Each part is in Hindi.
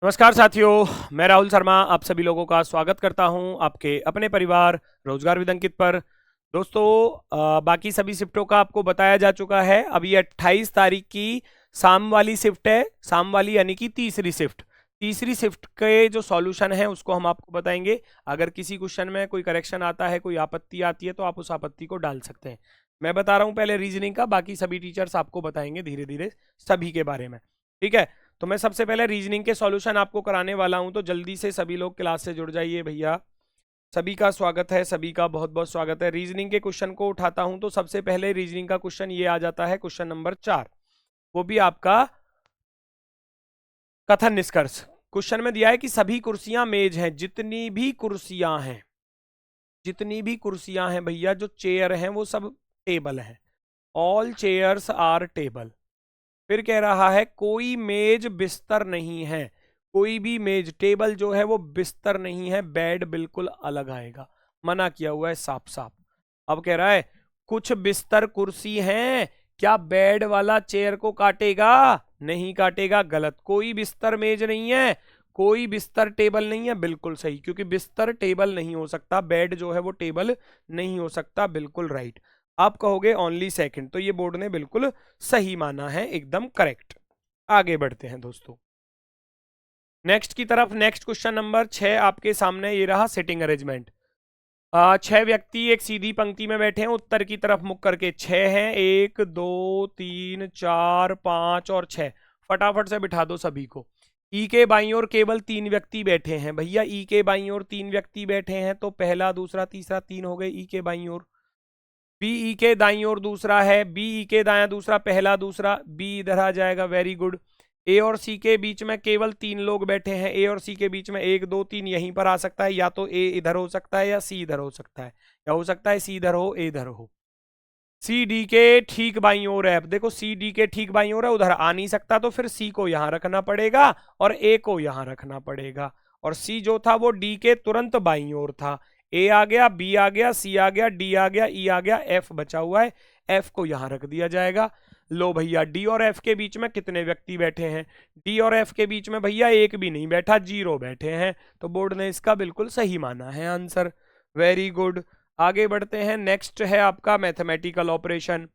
नमस्कार साथियों, मैं राहुल शर्मा आप सभी लोगों का स्वागत करता हूं आपके अपने परिवार रोजगार विद अंकित पर। दोस्तों, बाकी सभी शिफ्टों का आपको बताया जा चुका है। अभी 28 तारीख की शाम वाली शिफ्ट है, शाम वाली यानी कि तीसरी शिफ्ट के जो सॉल्यूशन है उसको हम आपको बताएंगे। अगर किसी क्वेश्चन में कोई करेक्शन आता है, कोई आपत्ति आती है तो आप उस आपत्ति को डाल सकते हैं। मैं बता रहा हूं पहले रीजनिंग का, बाकी सभी टीचर्स आपको बताएंगे धीरे धीरे सभी के बारे में। ठीक है, तो मैं सबसे पहले रीजनिंग के सॉल्यूशन आपको कराने वाला हूं, तो जल्दी से सभी लोग क्लास से जुड़ जाइए भैया। सभी का स्वागत है, सभी का बहुत बहुत स्वागत है। रीजनिंग के क्वेश्चन को उठाता हूं, तो सबसे पहले रीजनिंग का क्वेश्चन ये आ जाता है, क्वेश्चन नंबर 4, वो भी आपका कथन निष्कर्ष। क्वेश्चन में दिया है कि सभी कुर्सियां मेज हैं, जितनी भी कुर्सियां हैं भैया, जो चेयर हैं वो सब टेबल हैं। All chairs are table. फिर कह रहा है कोई मेज बिस्तर नहीं है, कोई भी मेज, टेबल जो है वो बिस्तर नहीं है, बेड बिल्कुल अलग आएगा, मना किया हुआ है साफ साफ। अब कह रहा है कुछ बिस्तर कुर्सी हैं, क्या बेड वाला चेयर को काटेगा? नहीं काटेगा, गलत। कोई बिस्तर मेज नहीं है, कोई बिस्तर टेबल नहीं है, बिल्कुल सही, क्योंकि बिस्तर टेबल नहीं हो सकता, बेड जो है वो टेबल नहीं हो सकता, बिल्कुल राइट। आप कहोगे ओनली सेकंड, तो ये बोर्ड ने बिल्कुल सही माना है, एकदम करेक्ट। आगे बढ़ते हैं दोस्तों नेक्स्ट की तरफ। नेक्स्ट क्वेश्चन नंबर 6 आपके सामने ये रहा, सिटिंग अरेंजमेंट। 6 व्यक्ति एक सीधी पंक्ति में बैठे हैं, उत्तर की तरफ मुख करके। 6 हैं, 1 2 3 4 5 और 6। फटाफट से बिठा दो सभी को। ई के बाईं ओर केवल 3 व्यक्ति बैठे हैं भैया, ई के बाईं ओर 3 व्यक्ति बैठे हैं, तो पहला दूसरा तीसरा 3 हो गए ई के बाईं ओर। बीई के दाईं ओर दूसरा है, बीई के दायां दूसरा, पहला दूसरा, बी इधर आ जाएगा, वेरी गुड। ए और सी के बीच में केवल 3 लोग बैठे हैं, ए और सी के बीच में 1 2 3 यहीं पर आ सकता है, या तो ए इधर हो सकता है या सी इधर हो सकता है, या हो सकता है सी इधर हो ए इधर हो। सी डी के ठीक बाईं ओर है, अब देखो सी डी के ठीक बाईं ओर है, उधर आ नहीं सकता, तो फिर सी को यहां रखना पड़ेगा और ए को यहां रखना पड़ेगा। और सी जो था वो डी के तुरंत बाईं ओर था। ए आ गया, बी आ गया, सी आ गया, डी आ गया, ई आ गया, एफ बचा हुआ है, एफ को यहां रख दिया जाएगा। लो भैया, डी और एफ के बीच में कितने व्यक्ति बैठे हैं? डी और एफ के बीच में भैया एक भी नहीं बैठा, 0 बैठे हैं, तो बोर्ड ने इसका बिल्कुल सही माना है आंसर। Very good. आगे बढ़ते हैं। नेक्स्ट है आपका मैथमेटिकल ऑपरेशन।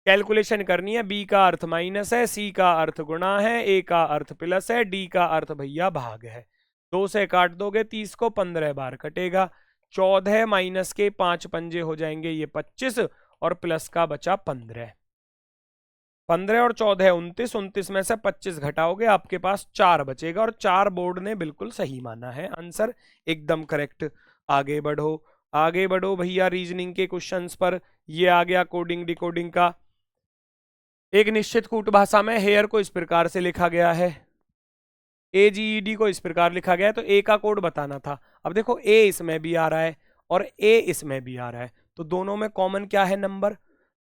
कैलकुलेशन करनी है। बी का अर्थ माइनस है, सी का अर्थ गुणा है, ए का अर्थ प्लस है, डी का अर्थ भैया भाग है। 2 से काट दोगे 30 को, 15 बार कटेगा। 14 माइनस के 5 पंजे हो जाएंगे ये 25, और प्लस का बचा 15। 15 और 14 29, 29 में से 25 घटाओगे आपके पास 4 बचेगा, और 4 बोर्ड ने बिल्कुल सही माना है आंसर, एकदम करेक्ट। आगे बढ़ो, आगे बढ़ो भैया रीजनिंग के क्वेश्चंस पर। ये आ गया कोडिंग डिकोडिंग का। एक निश्चित कूट भाषा में हेयर को इस प्रकार से लिखा गया है, AGED को इस प्रकार लिखा गया है, तो ए का कोड बताना था। अब देखो ए इसमें भी आ रहा है और ए इसमें भी आ रहा है, तो दोनों में कॉमन क्या है? नंबर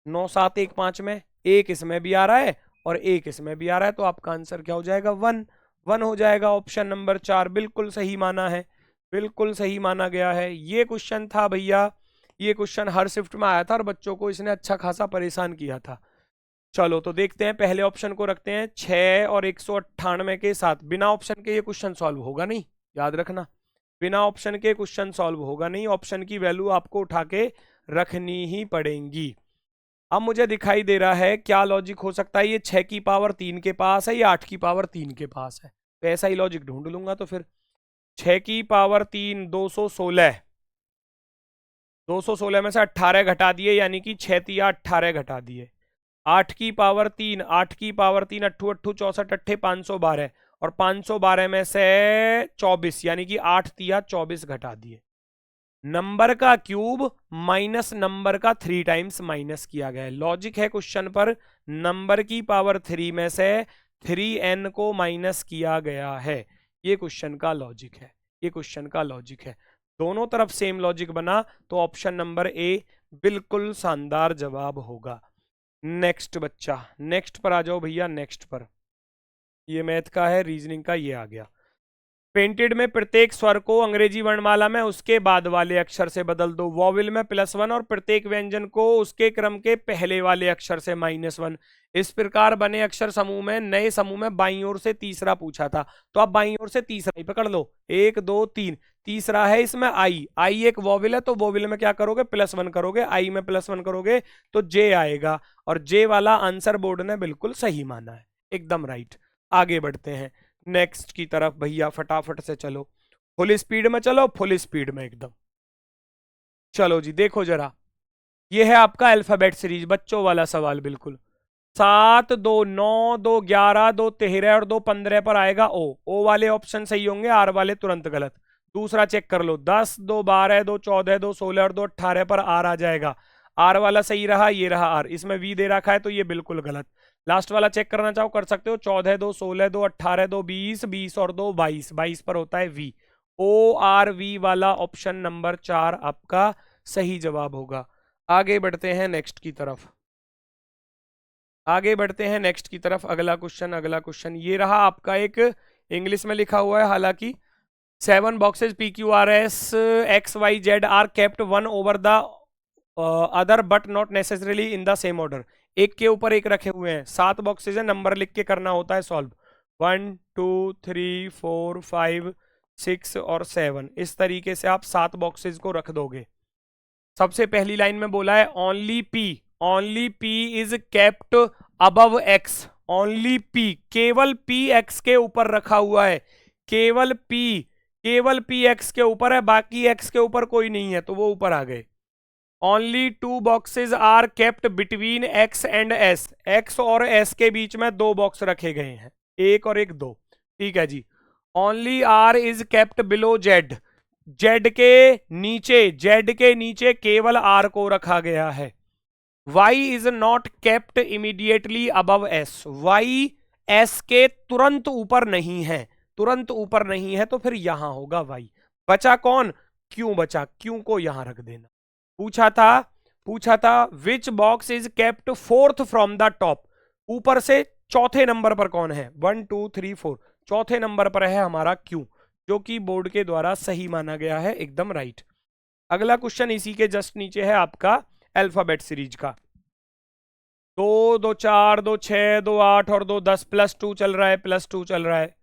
9 7 1 5 में एक इसमें भी आ रहा है और एक इसमें भी आ रहा है, तो आपका आंसर क्या हो जाएगा? 1 1 हो जाएगा। ऑप्शन नंबर 4 बिल्कुल सही माना है, बिल्कुल सही माना गया है। ये क्वेश्चन था भैया, ये क्वेश्चन हर शिफ्ट में आया था और बच्चों को इसने अच्छा खासा परेशान किया था। चलो तो देखते हैं, पहले ऑप्शन को रखते हैं। 6 और 198 के साथ बिना ऑप्शन के ये क्वेश्चन सॉल्व होगा नहीं, याद रखना, बिना ऑप्शन के क्वेश्चन सॉल्व होगा नहीं, ऑप्शन की वैल्यू आपको उठा के रखनी ही पड़ेगी। अब मुझे दिखाई दे रहा है क्या लॉजिक हो सकता है, ये 6 की पावर 3 के पास है या 8 की पावर 3 के पास है, तो ऐसा ही लॉजिक ढूंढ लूंगा। तो फिर 6 की पावर 3 216, 216 में से 18 घटा दिए, यानी कि 6 तिया 18 घटा दिए। 8 की पावर 3, 8 की पावर 3 अट्ठू अट्ठू 64 अट्ठे 512, और 512 में से 24, यानी कि 8 तिया 24 घटा दिए। नंबर का क्यूब माइनस नंबर का 3 टाइम्स माइनस किया गया है। लॉजिक है क्वेश्चन पर, नंबर की पावर 3 में से 3n को माइनस किया गया है, ये क्वेश्चन का लॉजिक है, ये क्वेश्चन का लॉजिक है। दोनों तरफ सेम लॉजिक बना, तो ऑप्शन नंबर ए बिल्कुल शानदार जवाब होगा। नेक्स्ट बच्चा, नेक्स्ट पर आ जाओ भैया, नेक्स्ट पर। ये मैथ का है, रीजनिंग का ये आ गया। पेंटेड में प्रत्येक स्वर को अंग्रेजी वर्णमाला में उसके बाद वाले अक्षर से बदल दो। वॉवेल में +1 और प्रत्येक व्यंजन को उसके क्रम के पहले वाले अक्षर से -1। इस प्रकार बने अक्षर समूह में नए समूह में बाईं ओर से तीसरा पूछा था, तो आप बाईं ओर से तीसरा ही पकड़ लो। 1 2 3, तीसरा है इसमें आई। आई एक वॉवेल है, तो वॉवेल में क्या करोगे, +1 करोगे। आई में +1 करोगे तो जे आएगा, और जे वाला आंसर बोर्ड ने बिल्कुल सही माना है, एकदम राइट। आगे बढ़ते हैं नेक्स्ट की तरफ भैया, फटाफट से चलो, फुल स्पीड में चलो, फुल स्पीड में एकदम। चलो जी, देखो जरा, ये है आपका अल्फाबेट सीरीज, बच्चों वाला सवाल बिल्कुल। 7 2 9 2 11 2 13 और 2 15 पर आएगा ओ। ओ वाले ऑप्शन सही होंगे, आर वाले तुरंत गलत। दूसरा चेक कर लो, 10 2 12 2 14 2 16 और 2 18 पर आर आ जाएगा। आर वाला सही रहा, ये रहा आर। इसमें वी दे रखा है तो ये बिल्कुल गलत। लास्ट वाला चेक करना चाहो कर सकते हो, 14 2 16 2 18 2 20 20 और 2 22, 22 पर होता है वी। ओ आर वी वाला ऑप्शन नंबर 4 आपका सही जवाब होगा। आगे बढ़ते हैं नेक्स्ट की तरफ, आगे बढ़ते हैं नेक्स्ट की तरफ। अगला क्वेश्चन, अगला क्वेश्चन ये रहा आपका, एक इंग्लिश में लिखा हुआ है, हालांकि 7 boxes P Q R S X Y Z are kept one over the other but not necessarily in the same order. एक के ऊपर एक रखे हुए हैं, 7 बॉक्सेस है, नंबर लिख के करना होता है सॉल्व। 1 2 3 4 5 6 और 7, इस तरीके से आप 7 बॉक्सेस को रख दोगे। सबसे पहली लाइन में बोला है only P is kept above x. Only P, केवल पी एक्स के ऊपर रखा हुआ है, केवल पी एक्स के ऊपर है, बाकी एक्स के ऊपर कोई नहीं है, तो वो ऊपर आ गए। Only 2 boxes are kept between X and S. X और एस के बीच में 2 बॉक्स रखे गए हैं, 1 और 1 2, ठीक है जी। Only R is kept below Z. Z के नीचे केवल आर को रखा गया है। y is not kept immediately above s। y s के तुरंत ऊपर नहीं है, तुरंत ऊपर नहीं है, तो फिर यहां होगा y। बचा कौन, क्यों बचा, क्यों को यहां रख देना। पूछा था which box is kept 4th from the top. ऊपर से चौथे नंबर पर कौन है, 1 2 3 4, चौथे नंबर पर है हमारा क्यों, जो कि बोर्ड के द्वारा सही माना गया है, एकदम राइट। अगला क्वेश्चन इसी के जस्ट नीचे है आपका अल्फाबेट सीरीज का। 2 2 4 2 6 2 8 और 2 10 +2 चल रहा है, +2 चल रहा है।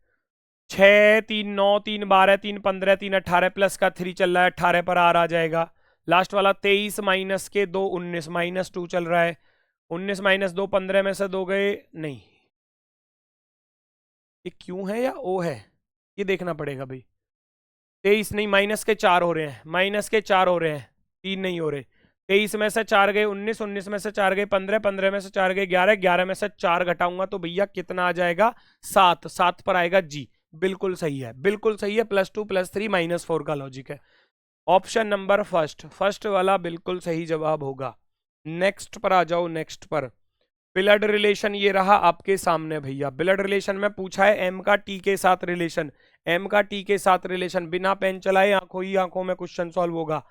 6 3 9 3 12 3 15 3 18 प्लस का 3 चल रहा है, 18 पर आर आ जाएगा। लास्ट वाला 23 माइनस के 2 19, -2 चल रहा है। 19 - 2 15 में से 2 गए, नहीं ये क्यों है या ओ है, ये देखना पड़ेगा भाई। 23 नहीं, माइनस के 4 हो रहे हैं, माइनस के 4 हो रहे हैं, 3 नहीं हो रहे। 23 में से 4 गए 19, 19 में से 4 गए 15, 15 में से 4 गए 11, 11 में से 4 घटाऊंगा तो भैया कितना आ जाएगा, 7, 7 पर आएगा जी। बिल्कुल सही है, बिल्कुल सही है, +2 +3 -4 का लॉजिक है। ऑप्शन नंबर फर्स्ट वाला बिल्कुल सही जवाब होगा। नेक्स्ट पर आ जाओ, नेक्स्ट पर ब्लड रिलेशन ये रहा आपके सामने भैया। ब्लड रिलेशन में पूछा है एम का टी के साथ रिलेशन, एम का टी के साथ रिलेशन। बिना पेन चलाए आंखों ही आंखों में क्वेश्चन सॉल्व होगा।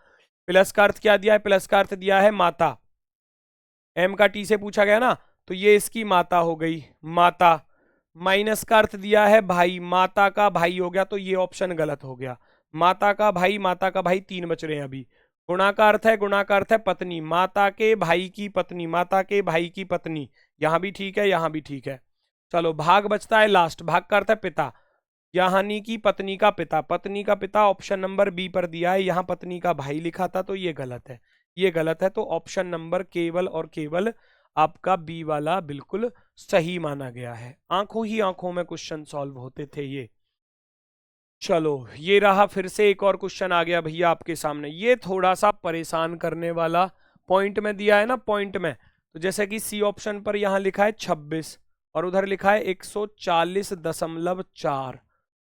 प्लस का अर्थ क्या दिया है, प्लस का अर्थ दिया है माता। एम का टी से पूछा गया ना, तो ये इसकी माता हो गई, माता। माइनस का अर्थ दिया है भाई, माता का भाई हो गया, तो ये ऑप्शन गलत हो गया। माता का भाई, माता का भाई 3 बच रहे हैं अभी। गुणा का अर्थ है, गुणा का अर्थ है पत्नी, माता के भाई की पत्नी, माता के भाई की पत्नी। यहां भी ठीक है, यहां भी ठीक है। चलो भाग बचता है लास्ट, भाग का अर्थ है पिता, यानी कि पत्नी का पिता, पत्नी का पिता ऑप्शन नंबर बी पर दिया है। यहां पत्नी का भाई लिखा था तो ये गलत है, ये गलत है। तो ऑप्शन नंबर केवल और केवल आपका बी वाला बिल्कुल सही माना गया है। आंखों ही आंखों में क्वेश्चन सॉल्व होते थे ये। चलो ये रहा, फिर से एक और क्वेश्चन आ गया भैया आपके सामने। ये थोड़ा सा परेशान करने वाला, पॉइंट में दिया है ना, पॉइंट में। तो जैसे कि सी ऑप्शन पर यहां लिखा है 26 और उधर लिखा है 140.4,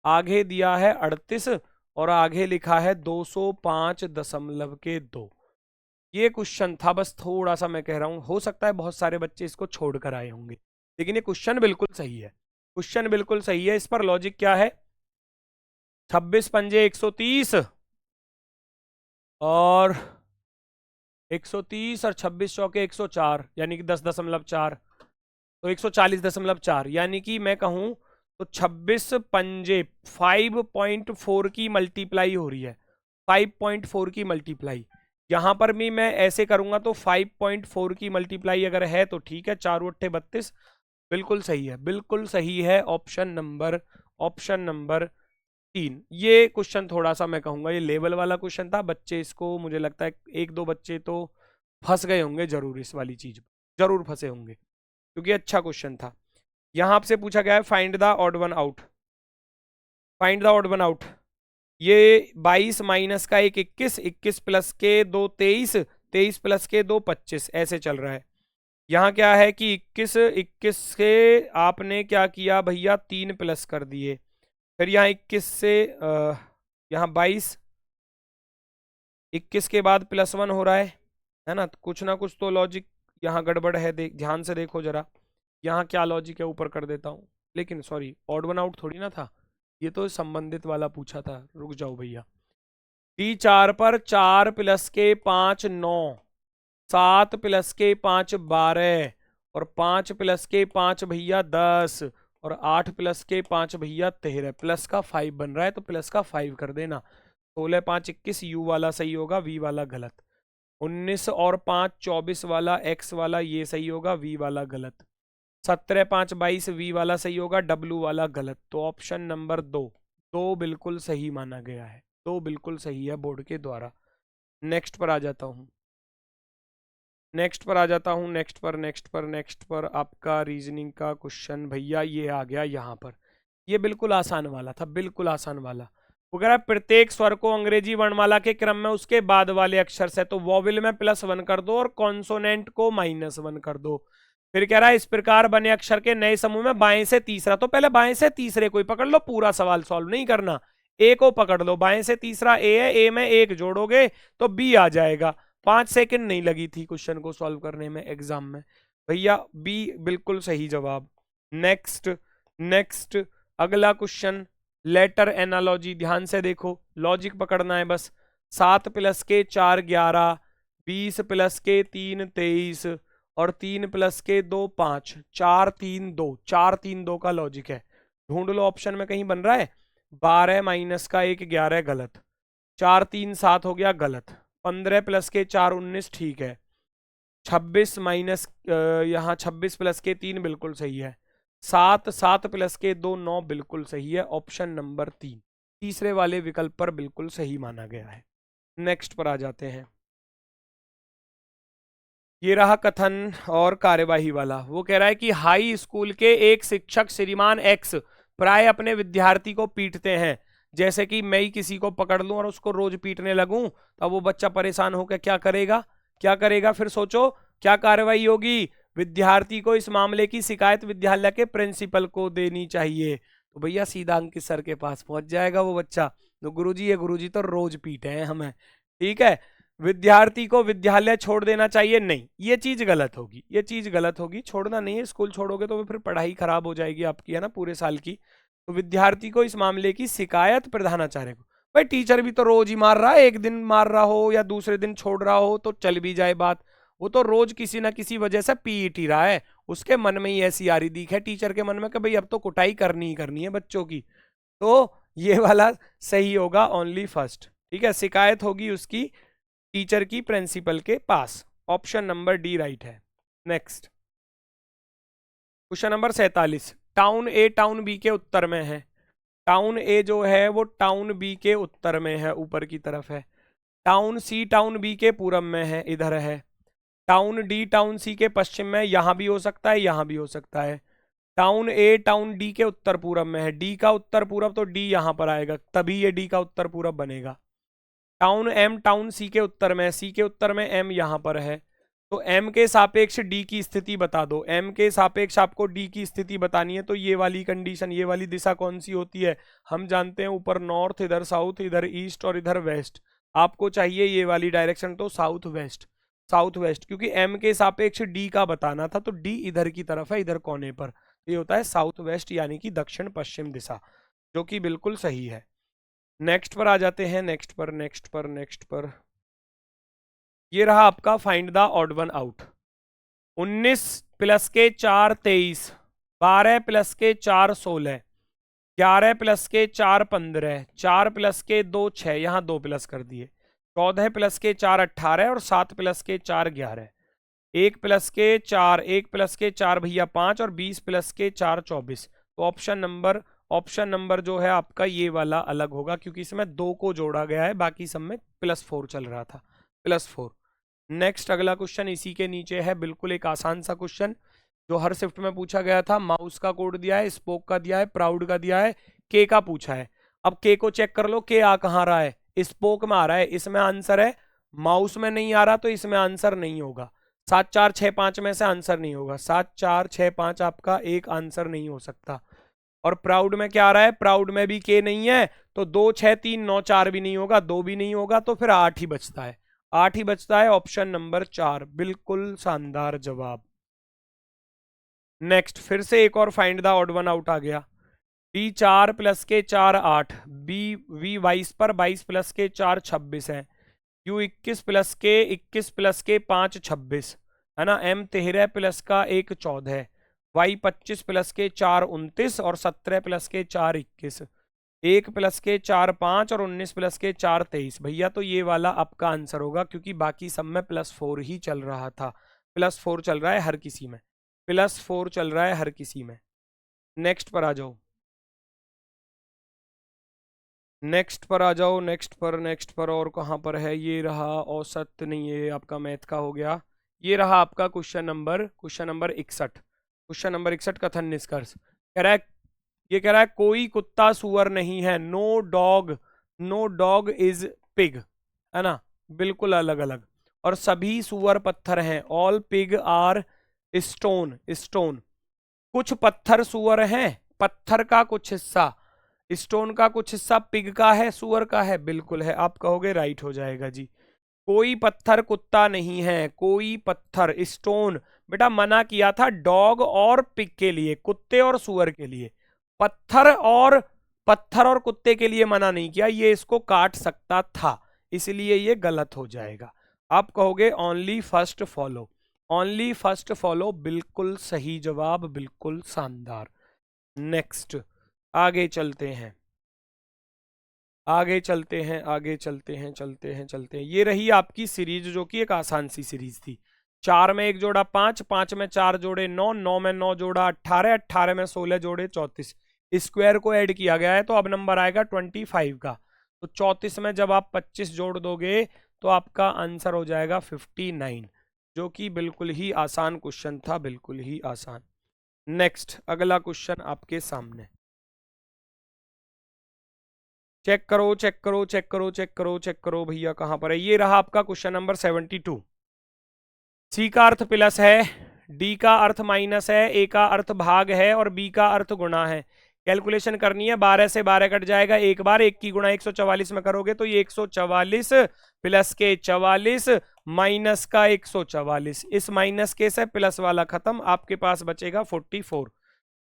आगे दिया है 38 और आगे लिखा है 205.2। ये क्वेश्चन था, बस थोड़ा सा मैं कह रहा हूं, हो सकता है बहुत सारे बच्चे इसको छोड़ कर आए होंगे, लेकिन ये क्वेश्चन बिल्कुल सही है, क्वेश्चन बिल्कुल सही है। इस पर लॉजिक क्या है, 26 पंजे 130 और 130 और 26 चौके 104, यानी कि 10.4, तो 140.4, यानी कि मैं कहूं तो 26 पंजे 5.4 की मल्टीप्लाई हो रही है, 5.4 की मल्टीप्लाई। यहां पर भी मैं ऐसे करूंगा तो 5.4 की मल्टीप्लाई अगर है तो ठीक है, 4 8 32, बिल्कुल सही है, बिल्कुल सही है। Option number 3। ये क्वेश्चन थोड़ा सा मैं कहूंगा ये लेवल वाला क्वेश्चन था, बच्चे इसको मुझे लगता है एक दो बच्चे तो फंस गए होंगे जरूर, इस वाली चीज जरूर फंसे होंगे, क्योंकि अच्छा क्वेश्चन था। यहां आपसे पूछा गया है find the odd one out, find the odd one out. ये 22 माइनस का 1 21, 21 प्लस के 2 23, 23 प्लस के 2 25, ऐसे चल रहा है। यहाँ क्या है कि 21 से आपने क्या किया भैया, 3 प्लस कर दिए, फिर यहाँ 21 से यहाँ 22, 21 के बाद +1 हो रहा है ना, तो कुछ ना कुछ तो लॉजिक यहाँ गड़बड़ है, ध्यान से देखो जरा, यहाँ क्या लॉजिक है, ऊपर कर देता हूँ। लेकिन सॉरी, ऑड वन आउट थोड़ी ना था, ये तो संबंधित वाला पूछा था, रुक जाओ भैया। D4 पर 4 प्लस के 5 9, 7 प्लस के 5 12, और 5 प्लस के 5 भैया 10, और 8 प्लस के 5 भैया 13, प्लस का 5 बन रहा है तो प्लस का 5 कर देना। 16 5 21, यू वाला सही होगा, वी वाला गलत। 19 और 5 24 वाला, एक्स वाला ये सही होगा, वी वाला गलत। 17 5 22, वी वाला सही होगा, डब्लू वाला गलत। तो ऑप्शन नंबर 2, 2 बिल्कुल सही माना गया है, 2 बिल्कुल सही है बोर्ड के द्वारा। नेक्स्ट पर आ जाता हूं, नेक्स्ट पर आपका रीजनिंग का क्वेश्चन भैया ये आ गया यहाँ पर। ये बिल्कुल आसान वाला था, बिल्कुल आसान वाला। वो कह रहा है प्रत्येक स्वर को अंग्रेजी वर्णमाला के क्रम में उसके बाद वाले अक्षर से, तो वॉविल में +1 कर दो और कॉन्सोनेंट को -1 कर दो। फिर कह रहा है इस प्रकार बने अक्षर के नए समूह में बाएं से तीसरा, तो पहले बाएं से तीसरे को ही पकड़ लो, पूरा सवाल सॉल्व नहीं करना। ए को पकड़ लो, बाएं से तीसरा ए है, ए में 1 जोड़ोगे तो बी आ जाएगा। 5 सेकंड नहीं लगी थी क्वेश्चन को सॉल्व करने में एग्जाम में भैया, बी बिल्कुल सही जवाब। नेक्स्ट अगला क्वेश्चन, लेटर एनालॉजी, ध्यान से देखो, लॉजिक पकड़ना है बस। 7 प्लस के 4 11, 20 प्लस के 3 23, और 3 प्लस के 2 5, 4 3 2, 4 3 2 का लॉजिक है। ढूंढ लो ऑप्शन में कहीं बन रहा है। 12 माइनस का 1 11 गलत, 4 3 7 हो गया गलत, 15 प्लस के 4 19 ठीक है, 26 माइनस यहाँ 26 प्लस के 3 बिल्कुल सही है, 7 प्लस के 2 9 बिल्कुल सही है। ऑप्शन नंबर 3 तीसरे वाले विकल्प पर बिल्कुल सही माना गया है। नेक्स्ट पर आ जाते हैं, ये रहा कथन और कार्यवाही वाला। वो कह रहा है कि हाई स्कूल के एक शिक्षक श्रीमान एक्स प्राय अपने विद्यार्थी को पीटते हैं, जैसे कि मैं ही किसी को पकड़ लूं और उसको रोज पीटने लगूं, तब वो बच्चा परेशान होकर क्या करेगा, फिर सोचो क्या कार्रवाई होगी। विद्यार्थी को इस मामले की शिकायत विद्यालय के प्रिंसिपल को देनी चाहिए। तो भैया सीधा अंकित सर के पास पहुंच जाएगा वो बच्चा, तो गुरुजी तो रोज पीटे हैं हमें, ठीक है। विद्यार्थी को विद्यालय छोड़ देना चाहिए, नहीं, ये चीज गलत होगी, छोड़ना नहीं है, स्कूल छोड़ोगे तो फिर पढ़ाई खराब हो जाएगी आपकी, है ना, पूरे साल की। तो विद्यार्थी को इस मामले की शिकायत प्रधानाचार्य को। भाई टीचर भी तो रोज ही मार रहा है, एक दिन मार रहा हो या दूसरे दिन छोड़ रहा हो तो चल भी जाए बात, वो तो रोज किसी ना किसी वजह से पीट ही रहा है, उसके मन में ही ऐसी आ रही दिख है टीचर के मन में कि भाई अब तो कुटाई करनी ही करनी है बच्चों की। तो ये वाला सही होगा, ओनली फर्स्ट, ठीक है, शिकायत होगी उसकी टीचर की प्रिंसिपल के पास। ऑप्शन नंबर डी राइट है। नेक्स्ट क्वेश्चन नंबर 47, टाउन ए टाउन बी के उत्तर में है, टाउन ए जो है वो टाउन बी के उत्तर में है, ऊपर की तरफ है। टाउन सी टाउन बी के पूरब में है, इधर है। टाउन डी टाउन सी के पश्चिम में, यहां भी हो सकता है, यहां भी हो सकता है। टाउन ए टाउन डी के उत्तर पूरब में है, डी का उत्तर पूरब तो डी यहां पर आएगा, तभी ये डी का उत्तर पूरब बनेगा। टाउन एम टाउन सी के उत्तर में, सी के उत्तर में एम यहां पर है, तो एम के सापेक्ष डी की स्थिति बता दो। एम के सापेक्ष आपको डी की स्थिति बतानी है, तो ये वाली कंडीशन, ये वाली दिशा कौन सी होती है, हम जानते हैं ऊपर नॉर्थ, इधर साउथ, इधर ईस्ट और इधर वेस्ट। आपको चाहिए ये वाली डायरेक्शन, तो साउथ वेस्ट, क्योंकि एम के सापेक्ष डी का बताना था, तो डी इधर की तरफ है, इधर कोने पर, ये होता है साउथ वेस्ट, यानी कि दक्षिण पश्चिम दिशा, जो कि बिल्कुल सही है। नेक्स्ट पर आ जाते हैं, नेक्स्ट पर ये रहा आपका find the odd one out. 19 plus के 4 23, 12 प्लस के 4 16, 11 प्लस के 4 15, 4 प्लस के 2 6, यहाँ 2 प्लस कर दिए, 14 प्लस के 4 18 और 7 प्लस के 4 11, 1 प्लस के 4, 1 प्लस के 4 भैया 5 और 20 प्लस के 4 24। तो ऑप्शन नंबर जो है आपका ये वाला अलग होगा, क्योंकि इसमें 2 को जोड़ा गया है, बाकी सब में +4 चल रहा था, +4। नेक्स्ट अगला क्वेश्चन इसी के नीचे है, बिल्कुल एक आसान सा क्वेश्चन जो हर शिफ्ट में पूछा गया था। माउस का कोड दिया है, स्पोक का दिया है, प्राउड का दिया है, के का पूछा है। अब के को चेक कर लो, के आ कहाँ रहा है, स्पोक में आ रहा है, इसमें आंसर है। माउस में नहीं आ रहा तो इसमें आंसर नहीं होगा। 7 4 6 5 में से आंसर नहीं होगा, 7 4 6 5 आपका एक आंसर नहीं हो सकता। और प्राउड में क्या आ रहा है, प्राउड में भी के नहीं है, तो 2 6 3 9 4 भी नहीं होगा, 2 भी नहीं होगा, तो फिर 8 ही बचता है, 8 ही बचता है। ऑप्शन नंबर 4 बिल्कुल शानदार जवाब। नेक्स्ट फिर से एक और find the odd one out आ गया। डी 4 प्लस के 4 8, बी वी 22 पर 22 प्लस के 4 26 है, यू 21 प्लस के 5 26 है ना, एम 13 प्लस का 1 14, वाई 25 प्लस के 4 29 और 17 प्लस के 4 21, 1 प्लस के 4 5 और 19 प्लस के 4 23। भैया तो ये वाला आपका आंसर होगा, क्योंकि बाकी सब में +4 ही चल रहा था, +4 चल रहा है हर किसी में, +4 चल रहा है हर किसी में। नेक्स्ट पर आ जाओ, नेक्स्ट पर आ जाओ, नेक्स्ट पर और कहाँ पर है, ये रहा औसत, नहीं ये आपका मैथ का हो गया, ये रहा आपका क्वेश्चन नंबर 61, क्वेश्चन नंबर 61 कथन निष्कर्ष। कह रहा है, ये कह रहा है कोई कुत्ता सुअर नहीं है, नो डॉग इज पिग, है ना, बिल्कुल अलग अलग। और सभी सुअर पत्थर हैं, ऑल पिग आर स्टोन, कुछ पत्थर सुअर हैं, पत्थर का कुछ हिस्सा, स्टोन का कुछ हिस्सा पिग का है, सुअर का है, बिल्कुल है, आप कहोगे राइट हो जाएगा जी। कोई पत्थर कुत्ता नहीं है, कोई पत्थर स्टोन, बेटा मना किया था डॉग और पिग के लिए, कुत्ते और सुअर के लिए, पत्थर और कुत्ते के लिए मना नहीं किया, ये इसको काट सकता था, इसलिए ये गलत हो जाएगा। आप कहोगे ओनली फर्स्ट फॉलो, बिल्कुल सही जवाब, बिल्कुल शानदार। नेक्स्ट आगे चलते हैं, चलते हैं। ये रही आपकी सीरीज, जो कि एक आसान सी सीरीज थी। 4 में 1 जोड़ा 5, 5 में 4 जोड़े 9, 9 में 9 जोड़ा 18, 18 में 16 जोड़े 34, स्क्वायर को ऐड किया गया है, तो अब नंबर आएगा 25 का। तो 34 में जब आप 25 जोड़ दोगे तो आपका आंसर हो जाएगा 59, जो कि बिल्कुल ही आसान क्वेश्चन था, बिल्कुल ही आसान। नेक्स्ट अगला क्वेश्चन आपके सामने, चेक करो भैया कहां पर है। ये रहा आपका क्वेश्चन नंबर 72। सी का अर्थ प्लस है, डी का अर्थ माइनस है, ए का अर्थ भाग है और बी का अर्थ गुणा है। कैलकुलेशन करनी है, 12 से 12 कट जाएगा, एक बार 1 की गुणा 144 में करोगे तो ये 144 प्लस के 44 माइनस का 144, इस माइनस के से प्लस वाला खत्म, आपके पास बचेगा 44।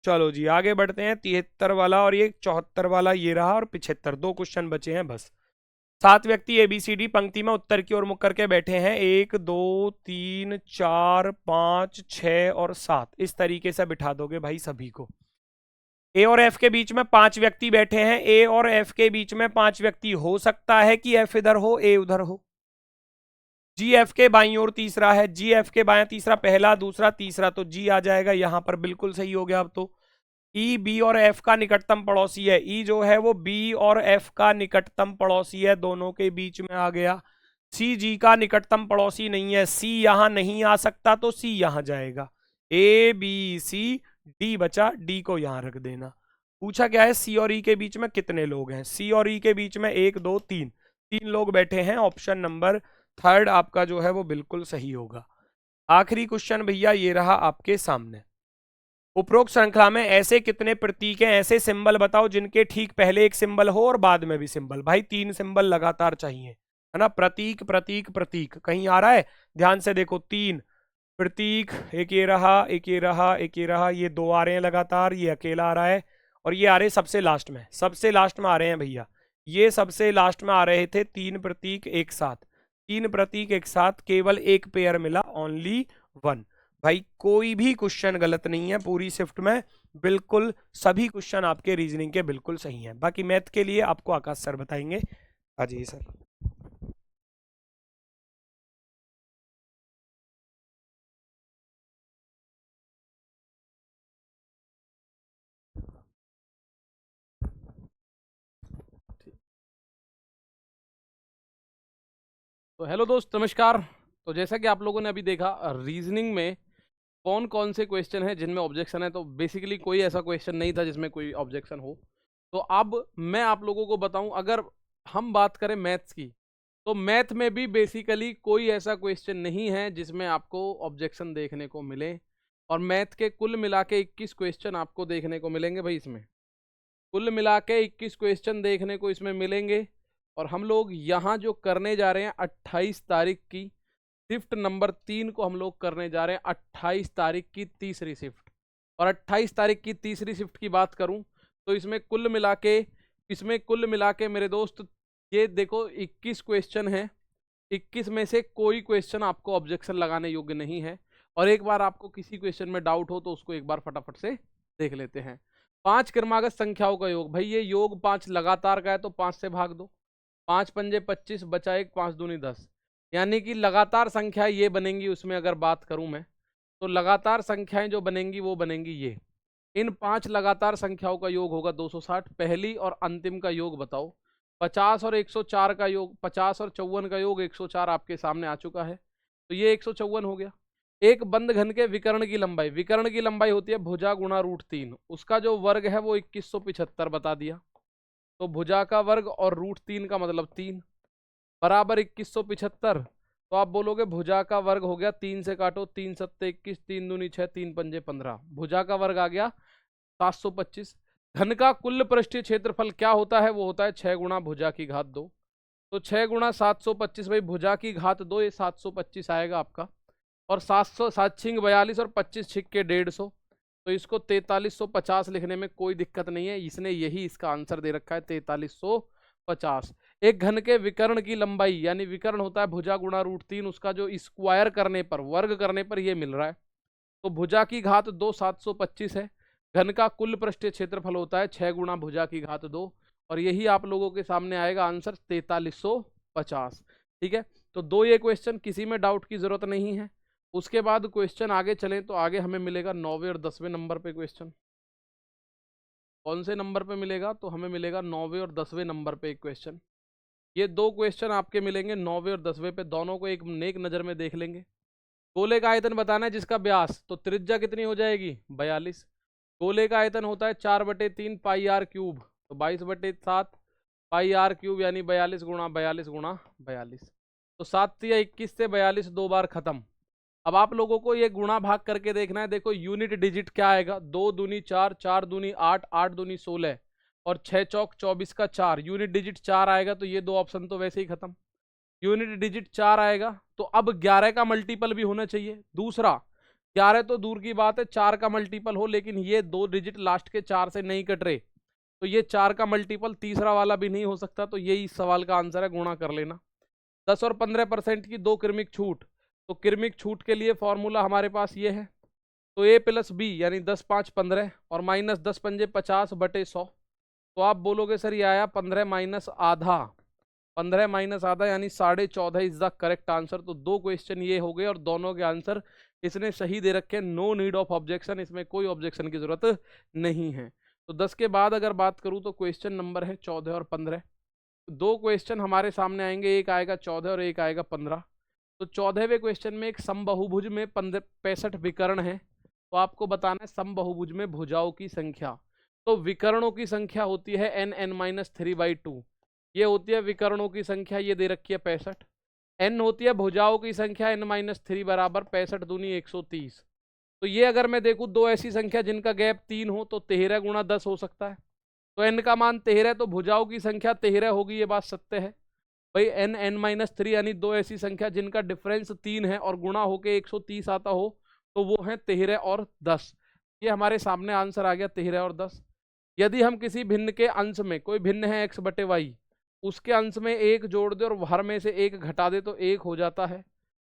चलो जी आगे बढ़ते हैं, 73 वाला और ये 74 वाला, ये रहा, और 75, 2 क्वेश्चन बचे हैं बस। 7 व्यक्ति ABCD पंक्ति में उत्तर की ओर मुख करके बैठे हैं, 1 2 3 4 5 6 और 7, इस तरीके से बिठा दोगे भाई सभी को। ए और एफ के बीच में 5 व्यक्ति बैठे हैं, ए और एफ के बीच में 5 व्यक्ति, हो सकता है कि एफ इधर हो ए उधर हो। जी एफ के बाईं ओर तीसरा है, जी एफ के बाएं तीसरा, पहला दूसरा तीसरा, तो जी आ जाएगा यहां पर, बिल्कुल सही हो गया अब तो। ई बी और एफ का निकटतम पड़ोसी है, ई जो है वो बी और एफ का निकटतम पड़ोसी है, दोनों के बीच में आ गया। सी जी का निकटतम पड़ोसी नहीं है, सी यहां नहीं आ सकता तो सी यहां जाएगा। ए बी सी डी बचा, डी को यहां रख देना। पूछा क्या है, सी और ई के बीच में कितने लोग हैं, सी और ई के बीच में 1 2 3, 3 लोग बैठे हैं, ऑप्शन नंबर 3 आपका जो है वो बिल्कुल सही होगा। आखिरी क्वेश्चन भैया ये रहा आपके सामने। उपरोक्त श्रृंखला में ऐसे कितने प्रतीक हैं, ऐसे सिंबल बताओ जिनके ठीक पहले एक सिंबल हो और बाद में भी सिंबल। भाई 3 सिंबल लगातार चाहिए, है ना, प्रतीक प्रतीक प्रतीक, कहीं आ रहा है, ध्यान से देखो, 3 प्रतीक, एक ये रहा, एक ये रहा, एक ये रहा, ये 2 आ रहे हैं लगातार, ये अकेला आ रहा है, और ये आ रहे सबसे लास्ट में, सबसे लास्ट में आ रहे हैं भैया, ये सबसे लास्ट में आ रहे थे 3 प्रतीक एक साथ, 3 प्रतीक एक साथ, केवल एक पेयर मिला, ओनली 1। भाई कोई भी क्वेश्चन गलत नहीं है पूरी शिफ्ट में, बिल्कुल सभी क्वेश्चन आपके रीजनिंग के बिल्कुल सही हैं। बाकी मैथ के लिए आपको आकाश सर बताएंगे। हाँ जी सर। तो हेलो दोस्त, नमस्कार। तो जैसा कि आप लोगों ने अभी देखा, रीजनिंग में कौन कौन से क्वेश्चन हैं जिनमें ऑब्जेक्शन है। तो बेसिकली कोई ऐसा क्वेश्चन नहीं था जिसमें कोई ऑब्जेक्शन हो। तो अब मैं आप लोगों को बताऊं, अगर हम बात करें मैथ्स की, तो मैथ में भी बेसिकली कोई ऐसा क्वेश्चन नहीं है जिसमें आपको ऑब्जेक्शन देखने को मिले। और मैथ के कुल मिला के 21 क्वेश्चन आपको देखने को मिलेंगे भाई इसमें। कुल मिला के 21 क्वेश्चन देखने को इसमें मिलेंगे। और हम लोग यहाँ जो करने जा रहे हैं 28 तारीख की शिफ्ट नंबर 3 को हम लोग करने जा रहे हैं, 28 तारीख की तीसरी शिफ्ट। और 28 तारीख की तीसरी शिफ्ट की बात करूं तो इसमें कुल मिला के मेरे दोस्त, ये देखो 21 क्वेश्चन हैं। 21 में से कोई क्वेश्चन आपको ऑब्जेक्शन लगाने योग्य नहीं है। और एक बार आपको किसी क्वेश्चन में डाउट हो तो उसको एक बार फटाफट से देख लेते हैं। 5 क्रमागत संख्याओं का योग, भाई ये योग 5 लगातार का है तो 5 से भाग दो। 5 पंजे 25 बचा 1, 5 दूनी 10, यानी कि लगातार संख्या ये बनेंगी। उसमें अगर बात करूं मैं, तो लगातार संख्याएं जो बनेंगी वो बनेंगी ये। इन 5 लगातार संख्याओं का योग होगा 260। पहली और अंतिम का योग बताओ। 50 और 104 का योग, 50 और 54 का योग 104 आपके सामने आ चुका है, तो ये 154 हो गया। एक बंद घन के विकर्ण की लंबाई, विकर्ण की लंबाई होती है भुजा गुणा √3, उसका जो वर्ग है वो 2175 बता दिया। तो भुजा का वर्ग और √3 का मतलब 3 बराबर 2175। तो आप बोलोगे भुजा का वर्ग हो गया, 3 से काटो, 3 सत्ते 21, 3 दूनी 6, 3 पंजे 15, भुजा का वर्ग आ गया 725। घन का कुल पृष्ठीय क्षेत्रफल क्या होता है, वो होता है 6 गुणा भुजा की घात 2। तो 6 गुणा 725, भाई भुजा की घात 2, ये 725 आएगा आपका। और 700, 7 छिंग 42 और 25 छिक के 150, तो इसको 4350 लिखने में कोई दिक्कत नहीं है। इसने यही इसका आंसर दे रखा है 4350। एक घन के विकर्ण की लंबाई, यानी विकर्ण होता है भुजा गुणा √3, उसका जो स्क्वायर करने पर, वर्ग करने पर ये मिल रहा है। तो भुजा की घात 2 725 है। घन का कुल पृष्ठीय क्षेत्रफल होता है 6 गुणा भुजा की घात 2, और यही आप लोगों के सामने आएगा आंसर 4350। ठीक है, तो दो ये क्वेश्चन, किसी में डाउट की जरूरत नहीं है। उसके बाद क्वेश्चन आगे चलें तो आगे हमें मिलेगा 9वें और 10वें नंबर पे क्वेश्चन। कौन से नंबर पे मिलेगा, तो हमें मिलेगा 9वें और 10वें नंबर पे एक क्वेश्चन। ये दो क्वेश्चन आपके मिलेंगे 9वें और 10वें पे, दोनों को एक नेक नज़र में देख लेंगे। गोले का आयतन बताना है जिसका व्यास, तो त्रिज्या कितनी हो जाएगी 42। गोले का आयतन होता है 4/3 पाई आर क्यूब, तो 22/7 पाई आर क्यूब, यानी 42 गुणा 42 गुणा 42। तो 7 या 21 से 42 दो बार खत्म। अब आप लोगों को ये गुणा भाग करके देखना है। देखो यूनिट डिजिट क्या आएगा, 2 दूनी 4, 4 दूनी 8, 8 दूनी 16 और 6 चौक 24 का 4, यूनिट डिजिट 4 आएगा। तो ये दो ऑप्शन तो वैसे ही खत्म। यूनिट डिजिट 4 आएगा, तो अब 11 का मल्टीपल भी होना चाहिए। दूसरा, 11 तो दूर की बात है, 4 का मल्टीपल हो, लेकिन ये दो डिजिट लास्ट के 4 से नहीं कट रहे, तो ये 4 का मल्टीपल तीसरा वाला भी नहीं हो सकता। तो यही इस सवाल का आंसर है, गुणा कर लेना। 10 और 15% की दो क्रमिक छूट, तो क्रमिक छूट के लिए फॉर्मूला हमारे पास ये है। तो a + b यानी 10 5 15 और माइनस 10 पंजे 50/100। तो आप बोलोगे सर ये आया 15 माइनस आधा, 15 माइनस आधा यानी 14.5 इज द करेक्ट आंसर। तो दो क्वेश्चन ये हो गए और दोनों के आंसर इसने सही दे रखे। नो नीड ऑफ ऑब्जेक्शन, इसमें कोई ऑब्जेक्शन की जरूरत नहीं है। तो 10 के बाद अगर बात करूं तो क्वेश्चन नंबर है 14 और 15। दो क्वेश्चन हमारे सामने आएंगे, एक आएगा 14 और एक आएगा 15। तो 14वें क्वेश्चन में एक समबाहुभुज में 65 विकर्ण है, तो आपको बताना है समबाहुभुज में भुजाओं की संख्या। तो विकर्णों की संख्या होती है n(n-3/2), ये होती है विकर्णों की संख्या, ये दे रखी है 65। n होती है भुजाओं की संख्या, n-3 बराबर 65 दूनी 130। तो ये अगर मैं देखूं दो ऐसी संख्या जिनका गैप 3 हो, तो 13 गुणा 10 हो सकता है। तो n का मान 13, तो भुजाओं की संख्या 13 होगी, ये बात सत्य है। भाई n(n-3) यानी दो ऐसी संख्या जिनका डिफरेंस 3 है और गुणा होके 130 आता हो, तो वो है 13 और 10। ये हमारे सामने आंसर आ गया 13 और 10। यदि हम किसी भिन्न के अंश में, कोई भिन्न है x/y, उसके अंश में एक जोड़ दे और हर में से एक घटा दे तो एक हो जाता है।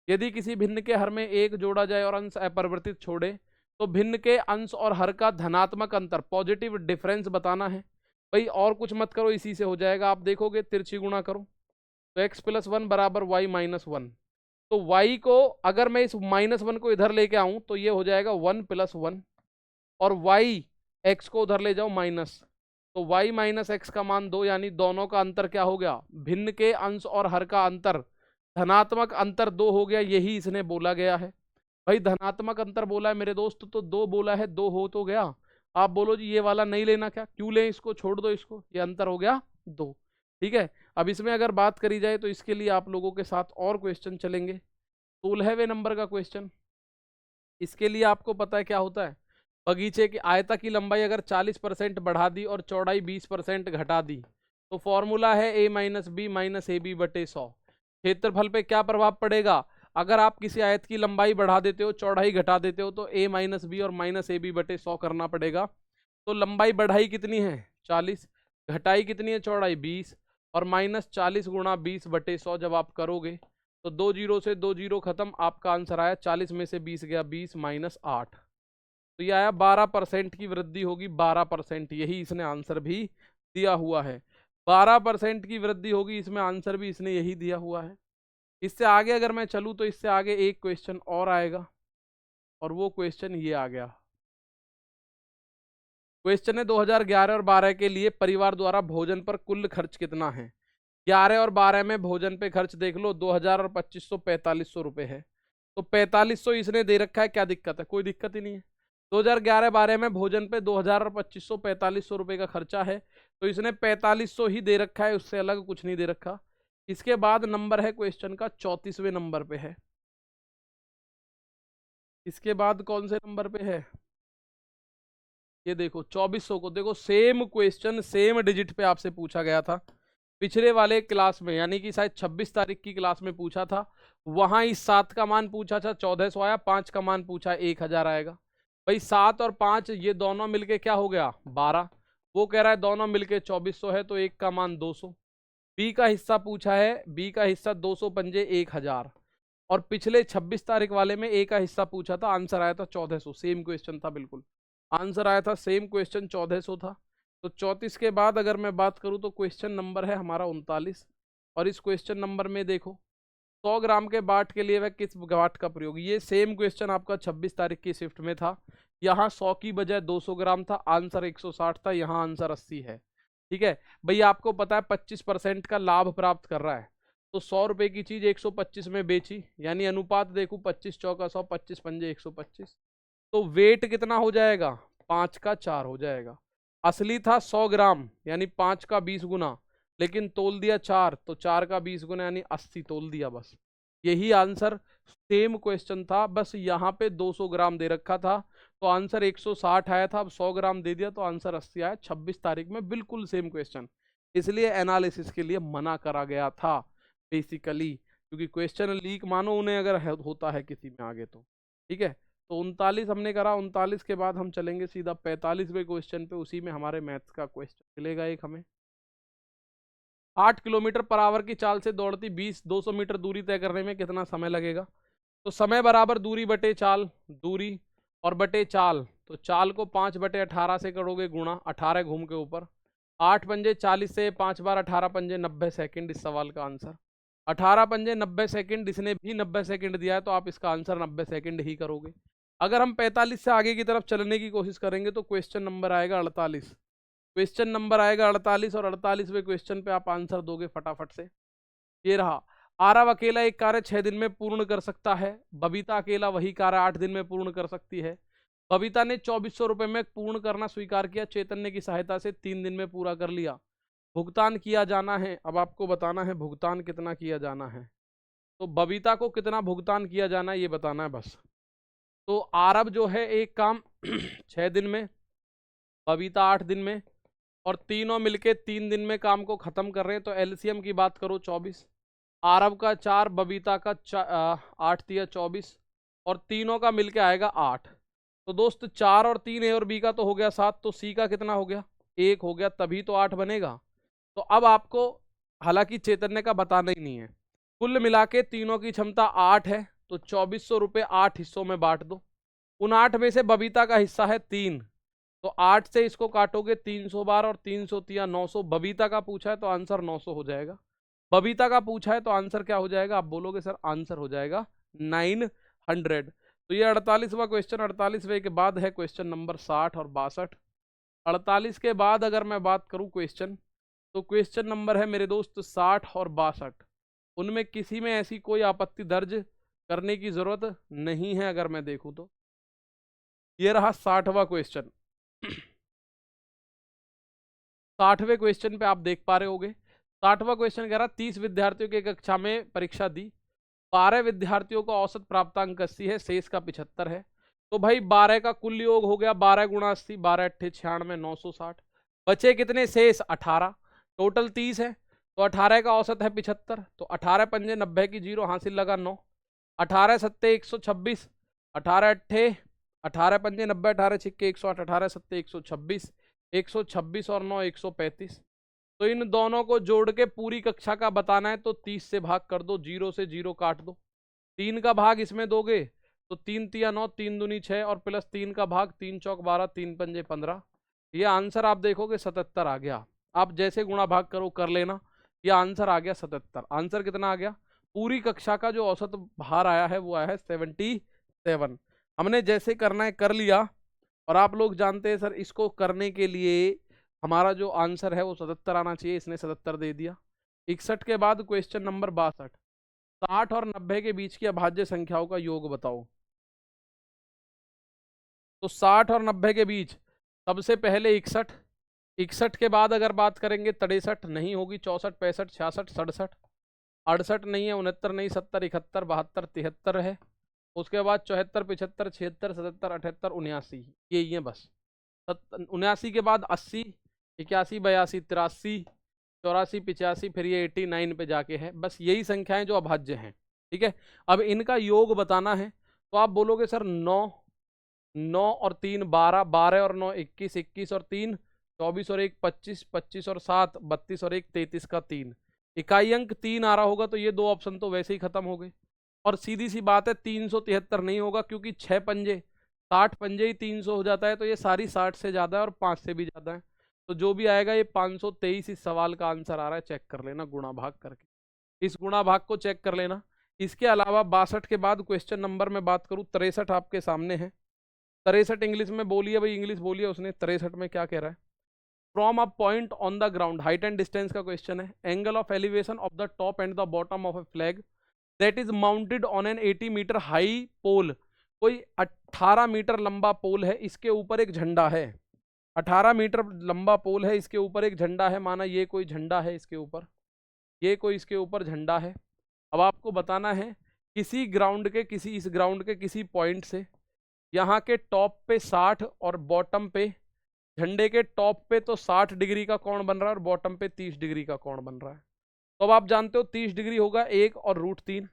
यदि किसी भिन्न के हर में एक जोड़ा जाए और अंश अपरिवर्तित छोड़े तो भिन्न के अंश और हर का धनात्मक अंतर पॉजिटिव डिफरेंस बताना है। भाई और कुछ मत करो, इसी से हो जाएगा। आप देखोगे तिरछी गुणा करो तो x+1 बराबर y-1। तो y को अगर मैं इस -1 को इधर लेके आऊं तो ये हो जाएगा 1+1 और y x को उधर ले जाओ माइनस, तो y - x का मान 2, यानी दोनों का अंतर क्या हो गया, भिन्न के अंश और हर का अंतर धनात्मक अंतर 2 हो गया। यही इसने बोला गया है। भाई धनात्मक अंतर बोला है मेरे दोस्त तो 2 बोला है, 2 हो तो गया। आप बोलो जी ये वाला नहीं लेना क्या, क्यों लें इसको, छोड़ दो इसको, ये अंतर हो गया 2। ठीक है, अब इसमें अगर बात करी जाए तो इसके लिए आप लोगों के साथ और क्वेश्चन चलेंगे। 16वें नंबर का क्वेश्चन, इसके लिए आपको पता है क्या होता है, बगीचे की आयता की लंबाई अगर 40% बढ़ा दी और चौड़ाई 20% घटा दी तो फॉर्मूला है a - b - ab/100। क्षेत्रफल पे क्या प्रभाव पड़ेगा, अगर आप किसी आयत की लंबाई बढ़ा देते हो चौड़ाई घटा देते हो तो a - b और -ab/100 करना पड़ेगा। तो लंबाई बढ़ाई कितनी है 40, घटाई कितनी है चौड़ाई 20 और -40 × 20/100 जब आप करोगे तो 2 जीरो से 2 जीरो खत्म, आपका आंसर आया 40 में से 20 गया 20 - 8, तो ये आया 12% की वृद्धि होगी। 12%, यही इसने आंसर भी दिया हुआ है। 12% की वृद्धि होगी, इसमें आंसर भी इसने यही दिया हुआ है। इससे आगे अगर मैं चलूं तो इससे आगे एक क्वेश्चन और आएगा और वो क्वेश्चन ये आ गया। क्वेश्चन है 2011 और 12 के लिए परिवार द्वारा भोजन पर कुल खर्च कितना है। 11 और 12 में भोजन पे खर्च देख लो 2000 और 2500 4500 रुपए है, तो 4500 इसने दे रखा है। क्या दिक्कत है, कोई दिक्कत ही नहीं है। 2011-12 में भोजन पे 2000 और 2500 4500 रुपए का खर्चा है, तो इसने 4500 ही दे रखा है, उससे अलग कुछ नहीं दे रखा। इसके बाद नंबर है क्वेश्चन का 34वें नंबर पे है। इसके बाद कौन से नंबर पे है, ये देखो 2400 को देखो, सेम क्वेश्चन सेम डिजिट पे आपसे पूछा गया था पिछले वाले क्लास में, यानी कि शायद 26 तारीख की क्लास में पूछा था। वहां इस 7 का मान पूछा था 1400 आया, 5 का मान पूछा 1000 आएगा। भाई 7 और 5 ये दोनों मिलके क्या हो गया 12, वो कह रहा है दोनों मिलके 2400 है, तो एक का मान 200। बी का हिस्सा पूछा है, बी का हिस्सा 200 पंजे 1000, और पिछले 26 तारीख वाले में ए का हिस्सा पूछा था, आंसर आया था 1400। सेम क्वेश्चन था, बिल्कुल आंसर आया था सेम क्वेश्चन 1400 था। तो 34 के बाद अगर मैं बात करूं तो क्वेश्चन नंबर है हमारा 39, और इस क्वेश्चन नंबर में देखो 100 ग्राम के बाट के लिए वह किस बाट का प्रयोग, ये सेम क्वेश्चन आपका 26 तारीख की शिफ्ट में था। यहाँ 100 की बजाय 200 ग्राम था, आंसर 160 था, यहाँ आंसर 80 है। ठीक है भाई, आपको पता है 25% का लाभ प्राप्त कर रहा है, तो 100 रुपए की चीज 125 में बेची, यानी अनुपात देखो 25 चौका 100 25 पंजे 125, तो वेट कितना हो जाएगा 5 का 4 हो जाएगा। असली था 100 ग्राम यानी 5 का 20 गुना, लेकिन तोल दिया 4, तो 4 का 20 गुना यानी 80 तोल दिया, बस यही आंसर। सेम क्वेश्चन था, बस यहाँ पे 200 ग्राम दे रखा था तो आंसर 160 आया था, अब 100 ग्राम दे दिया तो आंसर 80 आया। 26 तारीख में बिल्कुल सेम क्वेश्चन, इसलिए एनालिसिस के लिए मना करा गया था बेसिकली, क्योंकि क्वेश्चन लीक मानो उन्हें अगर होता है किसी में आगे तो। ठीक है, तो 39 हमने करा। 39 के बाद हम चलेंगे सीधा 45वें क्वेश्चन पे, उसी में हमारे मैथ्स का क्वेश्चन मिलेगा एक हमें। 8 किलोमीटर पर आवर की चाल से दौड़ती 200 मीटर दूरी तय करने में कितना समय लगेगा। तो समय बराबर दूरी बटे चाल, दूरी और बटे चाल, तो चाल को 5/18 से करोगे गुणा, 18 घूम के ऊपर, 8 पंजे 40 से 5 बार 18 पंजे 90 सेकंड इस सवाल का आंसर। 18 पंजे 90 सेकंड, इसने भी 90 सेकंड दिया है तो आप इसका आंसर 90 सेकंड ही करोगे। अगर हम 45 से आगे की तरफ चलने की कोशिश करेंगे तो क्वेश्चन नंबर आएगा 48। क्वेश्चन नंबर आएगा 48 और 48वें क्वेश्चन पे आप आंसर दोगे फटाफट से। ये रहा, आरव अकेला एक कार्य 6 दिन में पूर्ण कर सकता है, बबीता अकेला वही कार्य 8 दिन में पूर्ण कर सकती है। बबीता ने 2400 रुपए में पूर्ण करना स्वीकार किया, चैतन्य की सहायता से 3 दिन में पूरा कर लिया। भुगतान किया जाना है, अब आपको बताना है भुगतान कितना किया जाना है। तो बबीता को कितना भुगतान किया जाना है ये बताना है बस। तो आरब जो है एक काम 6 दिन में, बबीता 8 दिन में, और तीनों मिलके 3 दिन में काम को खत्म कर रहे हैं। तो एलसीएम की बात करो 24, आरब का 4, बबीता का 8 तिया 24, और तीनों का मिलके आएगा 8। तो दोस्त 4 और 3 ए और बी का तो हो गया 7, तो सी का कितना हो गया 1 हो गया, तभी तो 8 बनेगा। तो अब आपको हालांकि चैतन्य का बताना ही नहीं है, कुल मिला के तीनों की क्षमता 8 है, तो 2400 रुपये 8 हिस्सों में बांट दो। उन 8 में से बबीता का हिस्सा है 3, तो 8 से इसको काटोगे 300 बार और 300 तिया 900। बबीता का पूछा है तो आंसर 900 हो जाएगा। बबीता का पूछा है तो आंसर क्या हो जाएगा? आप बोलोगे सर आंसर हो जाएगा 900। तो ये 48वां क्वेश्चन। 48वें के बाद है क्वेश्चन नंबर 60 और 62। 48 के बाद अगर मैं बात करूं क्वेश्चन, तो क्वेश्चन नंबर है मेरे दोस्त 60 और 62। उनमें किसी में ऐसी कोई आपत्ति दर्ज करने की जरूरत नहीं है अगर मैं देखूं तो। ये रहा 60वां क्वेश्चन। 60वें क्वेश्चन पे आप देख पा रहे होगे। 60वां क्वेश्चन कह रहा 30 विद्यार्थियों की कक्षा में परीक्षा दी, 12 विद्यार्थियों का औसत प्राप्तांक 80 है, शेष का 75 है। तो भाई 12 का कुल योग हो गया 12 गुणा 80, 12 अट्ठे 96, 960। बचे कितने? शेष 18। टोटल 30 है, तो 18 का औसत है 75। तो 18 पंजे 90 की जीरो, हासिल लगा 9। 18 सत्ते 126, 18 अट्ठे 18 पंजे 90, 18 छिक्के 108, 18 सत्ते 126, 126 और 9 135। तो इन दोनों को जोड़ के पूरी कक्षा का बताना है, तो 30 से भाग कर दो, 0 से 0 काट दो। 3 का भाग इसमें दोगे तो 3 तिया 9, 3 दूनी 6 और प्लस 3 का भाग 3 चौक 12, 3 पंजे 15। ये आंसर आप देखोगे 77 आ गया। आप जैसे गुणा भाग करो कर लेना, ये आंसर आ गया 77। आंसर कितना आ गया? पूरी कक्षा का जो औसत भार आया है वो आया है 77। हमने जैसे करना है कर लिया। और आप लोग जानते हैं सर इसको करने के लिए हमारा जो आंसर है वो 77 आना चाहिए, इसने 77 दे दिया। 61 के बाद क्वेश्चन नंबर 62। 60 और 90 के बीच की अभाज्य संख्याओं का योग बताओ। तो 60 और 90 के बीच सबसे पहले 61। 61 के बाद अगर बात करेंगे 63 नहीं होगी, 64 65 66 67 68 नहीं है, 69 नहीं, 70 71 72 73 है। उसके बाद 74 75 76 77 78 79, ये हैं बस। 79 के बाद 80 81 82 83 84 85, फिर ये 89 पे जाके है। बस यही संख्याएं जो अभाज्य हैं। ठीक है, अब इनका योग बताना है। तो आप बोलोगे सर 9 9 और 3 12, 12 और 9 21, 21 और 3 24 और 1 25, 25 और 7 32 और 1 33 का 3। इकाई अंक 3 आ रहा होगा, तो ये दो ऑप्शन तो वैसे ही खत्म हो गए। और सीधी सी बात है 373 नहीं होगा, क्योंकि 6 पंजे 60 पंजे ही 300 हो जाता है, तो ये सारी 60 से ज़्यादा है और 5 से भी ज़्यादा है। तो जो भी आएगा ये 523 इस सवाल का आंसर आ रहा है। चेक कर लेना गुणा भाग करके, इस गुणा भाग को चेक कर लेना। इसके अलावा 62 के बाद क्वेश्चन नंबर में बात करूँ 63 आपके सामने है। 63 इंग्लिश में बोलिए भाई, इंग्लिश बोलिए उसने। 63 में क्या कह रहा है? From a point on the ground, height and distance का क्वेश्चन है। Angle of elevation of the top and the bottom of a flag that is mounted on an 80 metre high pole. कोई 18 मीटर लंबा पोल है, इसके ऊपर एक झंडा है। 18 मीटर लंबा पोल है, इसके ऊपर एक झंडा है। माना ये कोई झंडा है इसके ऊपर, ये कोई इसके ऊपर झंडा है। अब आपको बताना है किसी ग्राउंड के, किसी इस ग्राउंड के किसी पॉइंट से यहाँ के टॉप पे 60 और बॉटम पे, झंडे के टॉप पे तो 60 डिग्री का कोण बन रहा है और बॉटम पे 30 डिग्री का कोण बन रहा है। तो अब आप जानते हो 30 डिग्री होगा 1 और √3,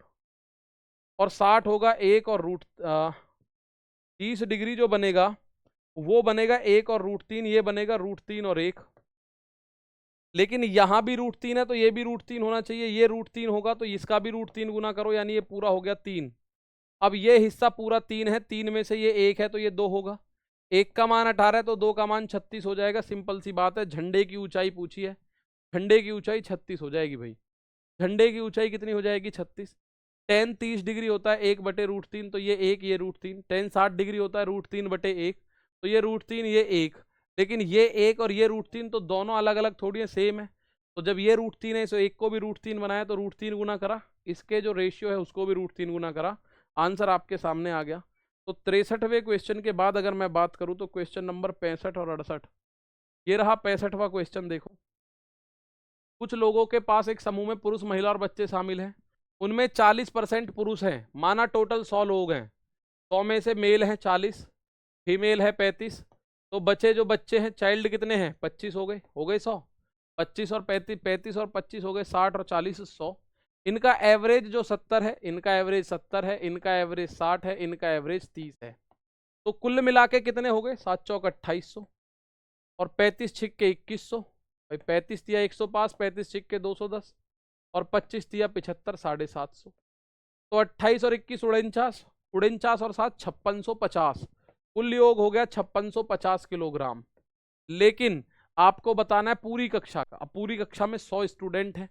और 60 होगा 1 और 30 डिग्री जो बनेगा वो बनेगा 1 और √3, ये बनेगा √3 और 1। लेकिन यहाँ भी √3 है तो ये भी √3 होना चाहिए, ये √3 होगा तो इसका भी √3 गुना करो, यानी ये पूरा हो गया 3। अब ये हिस्सा पूरा 3 है, 3 में से ये 1 है तो ये 2 होगा। 1 का मान 18 है तो 2 का मान 36 हो जाएगा। सिंपल सी बात है। झंडे की ऊंचाई पूछी है, झंडे की ऊंचाई 36 हो जाएगी भाई। झंडे की ऊंचाई कितनी हो जाएगी? 36। tan 30 डिग्री होता है 1/√3, तो ये 1 ये √3। tan 60 डिग्री होता है √3/1, तो ये √3 ये 1। लेकिन ये 1 और ये √3 तो दोनों अलग अलग थोड़ी है, सेम है। तो जब ये √3 है, इसे 1 को भी √3 बनाया तो √3 गुना करा, इसके जो रेशियो है उसको भी √3 गुना करा। आंसर आपके सामने आ गया। तो 63वें क्वेश्चन के बाद अगर मैं बात करूं तो क्वेश्चन नंबर 65 और 68। ये रहा 65वां क्वेश्चन। देखो, कुछ लोगों के पास एक समूह में पुरुष महिला और बच्चे शामिल हैं। उनमें 40% पुरुष हैं। माना टोटल 100 लोग हैं, 100 में से मेल हैं 40, फीमेल है 35। तो बचे जो बच्चे हैं, चाइल्ड कितने हैं? 25 हो गए 100। 25 और 35, 35 और 25 हो गए 60 और 40 100। इनका एवरेज जो 70 है, इनका एवरेज 70 है, इनका एवरेज 60 है, इनका एवरेज 30 है। तो कुल मिला के कितने हो गए? 7 चौक 2800 और 35 छिक्के 2100। भाई 35 दिया 105, 35 छिक्के 210 और 25 दिया 75 750। तो 28 और 21 49, 49 और 7 5650, कुल योग हो गया 5650 किलोग्राम। लेकिन आपको बताना है पूरी कक्षा का। अब पूरी कक्षा में 100 स्टूडेंट हैं,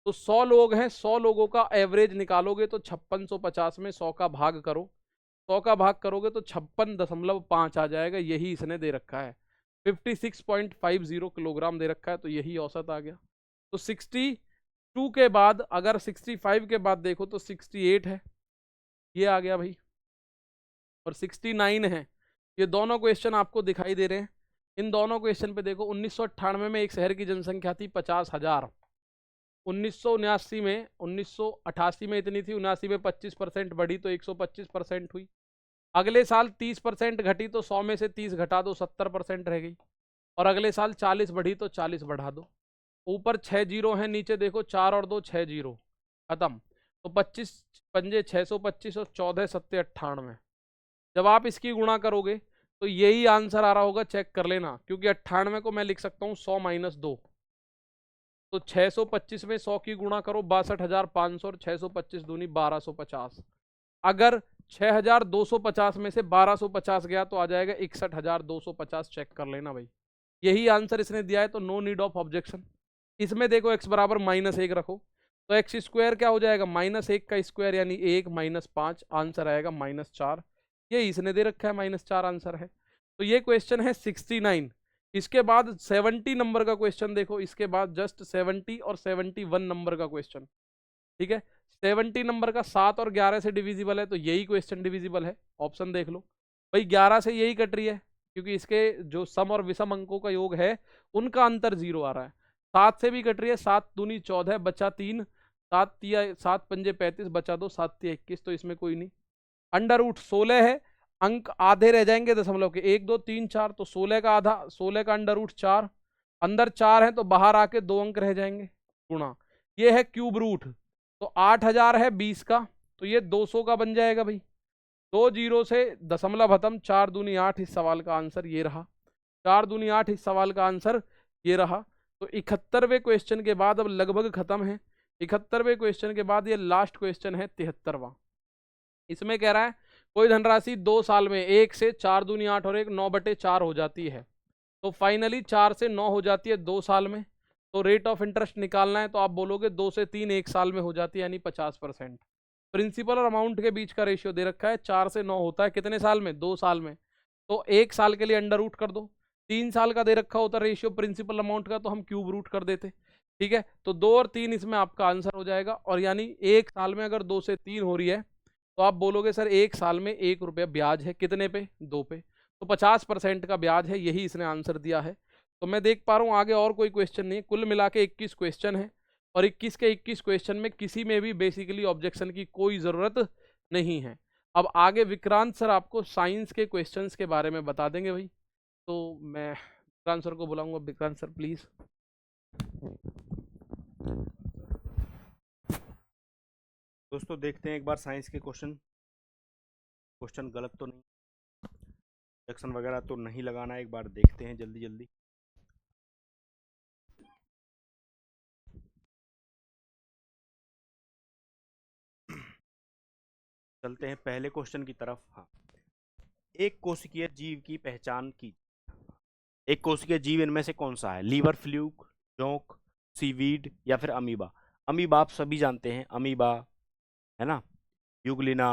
तो 100 लोग हैं, 100 लोगों का एवरेज निकालोगे तो 5650 में 100 का भाग करो, 100 का भाग करोगे तो 56.5 आ जाएगा। यही इसने दे रखा है, 56.50 किलोग्राम दे रखा है, तो यही औसत आ गया। तो 62 के बाद अगर 65 के बाद देखो तो 68 है, ये आ गया भाई, और 69 है। ये दोनों क्वेश्चन आपको दिखाई दे रहे हैं। इन दोनों क्वेश्चन पे देखो, 1998 में एक शहर की जनसंख्या थी 50,000, 1979 में, 1988 में इतनी थी, 79 में 25% बढ़ी तो 125% हुई। अगले साल 30% घटी तो 100 में से 30 घटा दो 70% रह गई, और अगले साल 40 बढ़ी तो 40 बढ़ा दो। ऊपर 6 जीरो हैं, नीचे देखो 4 और 2 6 जीरो, खत्म। तो 25 पंजे 625 और 14 सत्ते 98। जब आप इसकी गुणा करोगे तो यही आंसर आ रहा होगा, चेक कर लेना, क्योंकि 98 को मैं लिख सकता हूँ 100 - 2। तो 625 में 100 की गुणा करो 62,500, और 625 दूनी 1250। अगर 6,250 में से 1250 गया तो आ जाएगा 61,250। चेक कर लेना भाई, यही आंसर इसने दिया है, तो नो नीड ऑफ ऑब्जेक्शन। इसमें देखो x बराबर -1 रखो, तो एक्स स्क्वायर क्या हो जाएगा, -1 का स्क्वायर यानी 1 - 5, आंसर आएगा -4। ये इसने दे रखा है -4 आंसर है। तो ये क्वेश्चन है 69। इसके बाद 70 नंबर का क्वेश्चन देखो, इसके बाद जस्ट 70 और 71 नंबर का क्वेश्चन, ठीक है। 70 नंबर का 7 और 11 से डिविजिबल है, तो यही क्वेश्चन डिविजिबल है। ऑप्शन देख लो भाई, 11 से यही कट रही है, क्योंकि इसके जो सम और विषम अंकों का योग है उनका अंतर 0 आ रहा है। 7 से भी कट रही है, 7 दूनी 14 बचा 3, 7 पंजे 35 बचा 2, 7 तिया 21, तो इसमें कोई नहीं। अंडर रूट 16 है, अंक आधे रह जाएंगे दशमलव के, 1 2 3 4, तो 16 का आधा, 16 का अंडर रूट 4, अंदर 4 है तो बाहर आके 2 अंक रह जाएंगे, गुणा। ये है क्यूब रूट, तो 8000 है 20 का, तो ये 200 का बन जाएगा भाई। 2 जीरो से दशमलव खत्म, 4 दूनी 8, इस सवाल का आंसर ये रहा। 4 दूनी 8, इस सवाल का आंसर ये रहा। तो 71वें क्वेश्चन के बाद अब लगभग खत्म है। 71वें क्वेश्चन के बाद ये लास्ट क्वेश्चन है 73वां। इसमें कह रहा है कोई धनराशि 2 साल में 1 से 4 दूनी 8 और 1 9/4 हो जाती है। तो फाइनली 4 से 9 हो जाती है 2 साल में। तो रेट ऑफ इंटरेस्ट निकालना है, तो आप बोलोगे 2 से 3 1 साल में हो जाती है, यानी 50%। प्रिंसिपल और अमाउंट के बीच का रेशियो दे रखा है, 4 से 9 होता है कितने साल में, 2 साल में। तो 1 साल के लिए अंडर रूट कर दो। 3 साल का दे रखा होता रेशियो प्रिंसिपल अमाउंट का, तो हम क्यूब रूट कर देते, ठीक है। तो 2 और 3 इसमें आपका आंसर हो जाएगा। और यानी 1 साल में अगर 2 से 3 हो रही है, तो आप बोलोगे सर 1 साल में 1 रुपया ब्याज है, कितने पे, 2 पे। तो 50% का ब्याज है, यही इसने आंसर दिया है। तो मैं देख पा रहा हूँ आगे और कोई क्वेश्चन नहीं है। कुल मिला के 21 क्वेश्चन है, और 21 के 21 क्वेश्चन में किसी में भी बेसिकली ऑब्जेक्शन की कोई ज़रूरत नहीं है। अब आगे विक्रांत सर आपको साइंस के क्वेश्चंस के बारे में बता देंगे भाई। तो मैं विक्रांत सर को बुलाऊंगा। Vikrant sir please. दोस्तों देखते हैं एक बार साइंस के क्वेश्चन गलत तो नहीं, ऑब्जेक्शन वगैरह तो नहीं लगाना है, एक बार देखते हैं जल्दी जल्दी। चलते हैं पहले क्वेश्चन की तरफ। हाँ, एक कोशिकीय जीव की पहचान की। एक कोशिकीय जीव इनमें से कौन सा है, लीवर फ्लूक, जोंक, सीवीड या फिर अमीबा। अमीबा आप सभी जानते हैं, अमीबा है ना, यूग्लिना,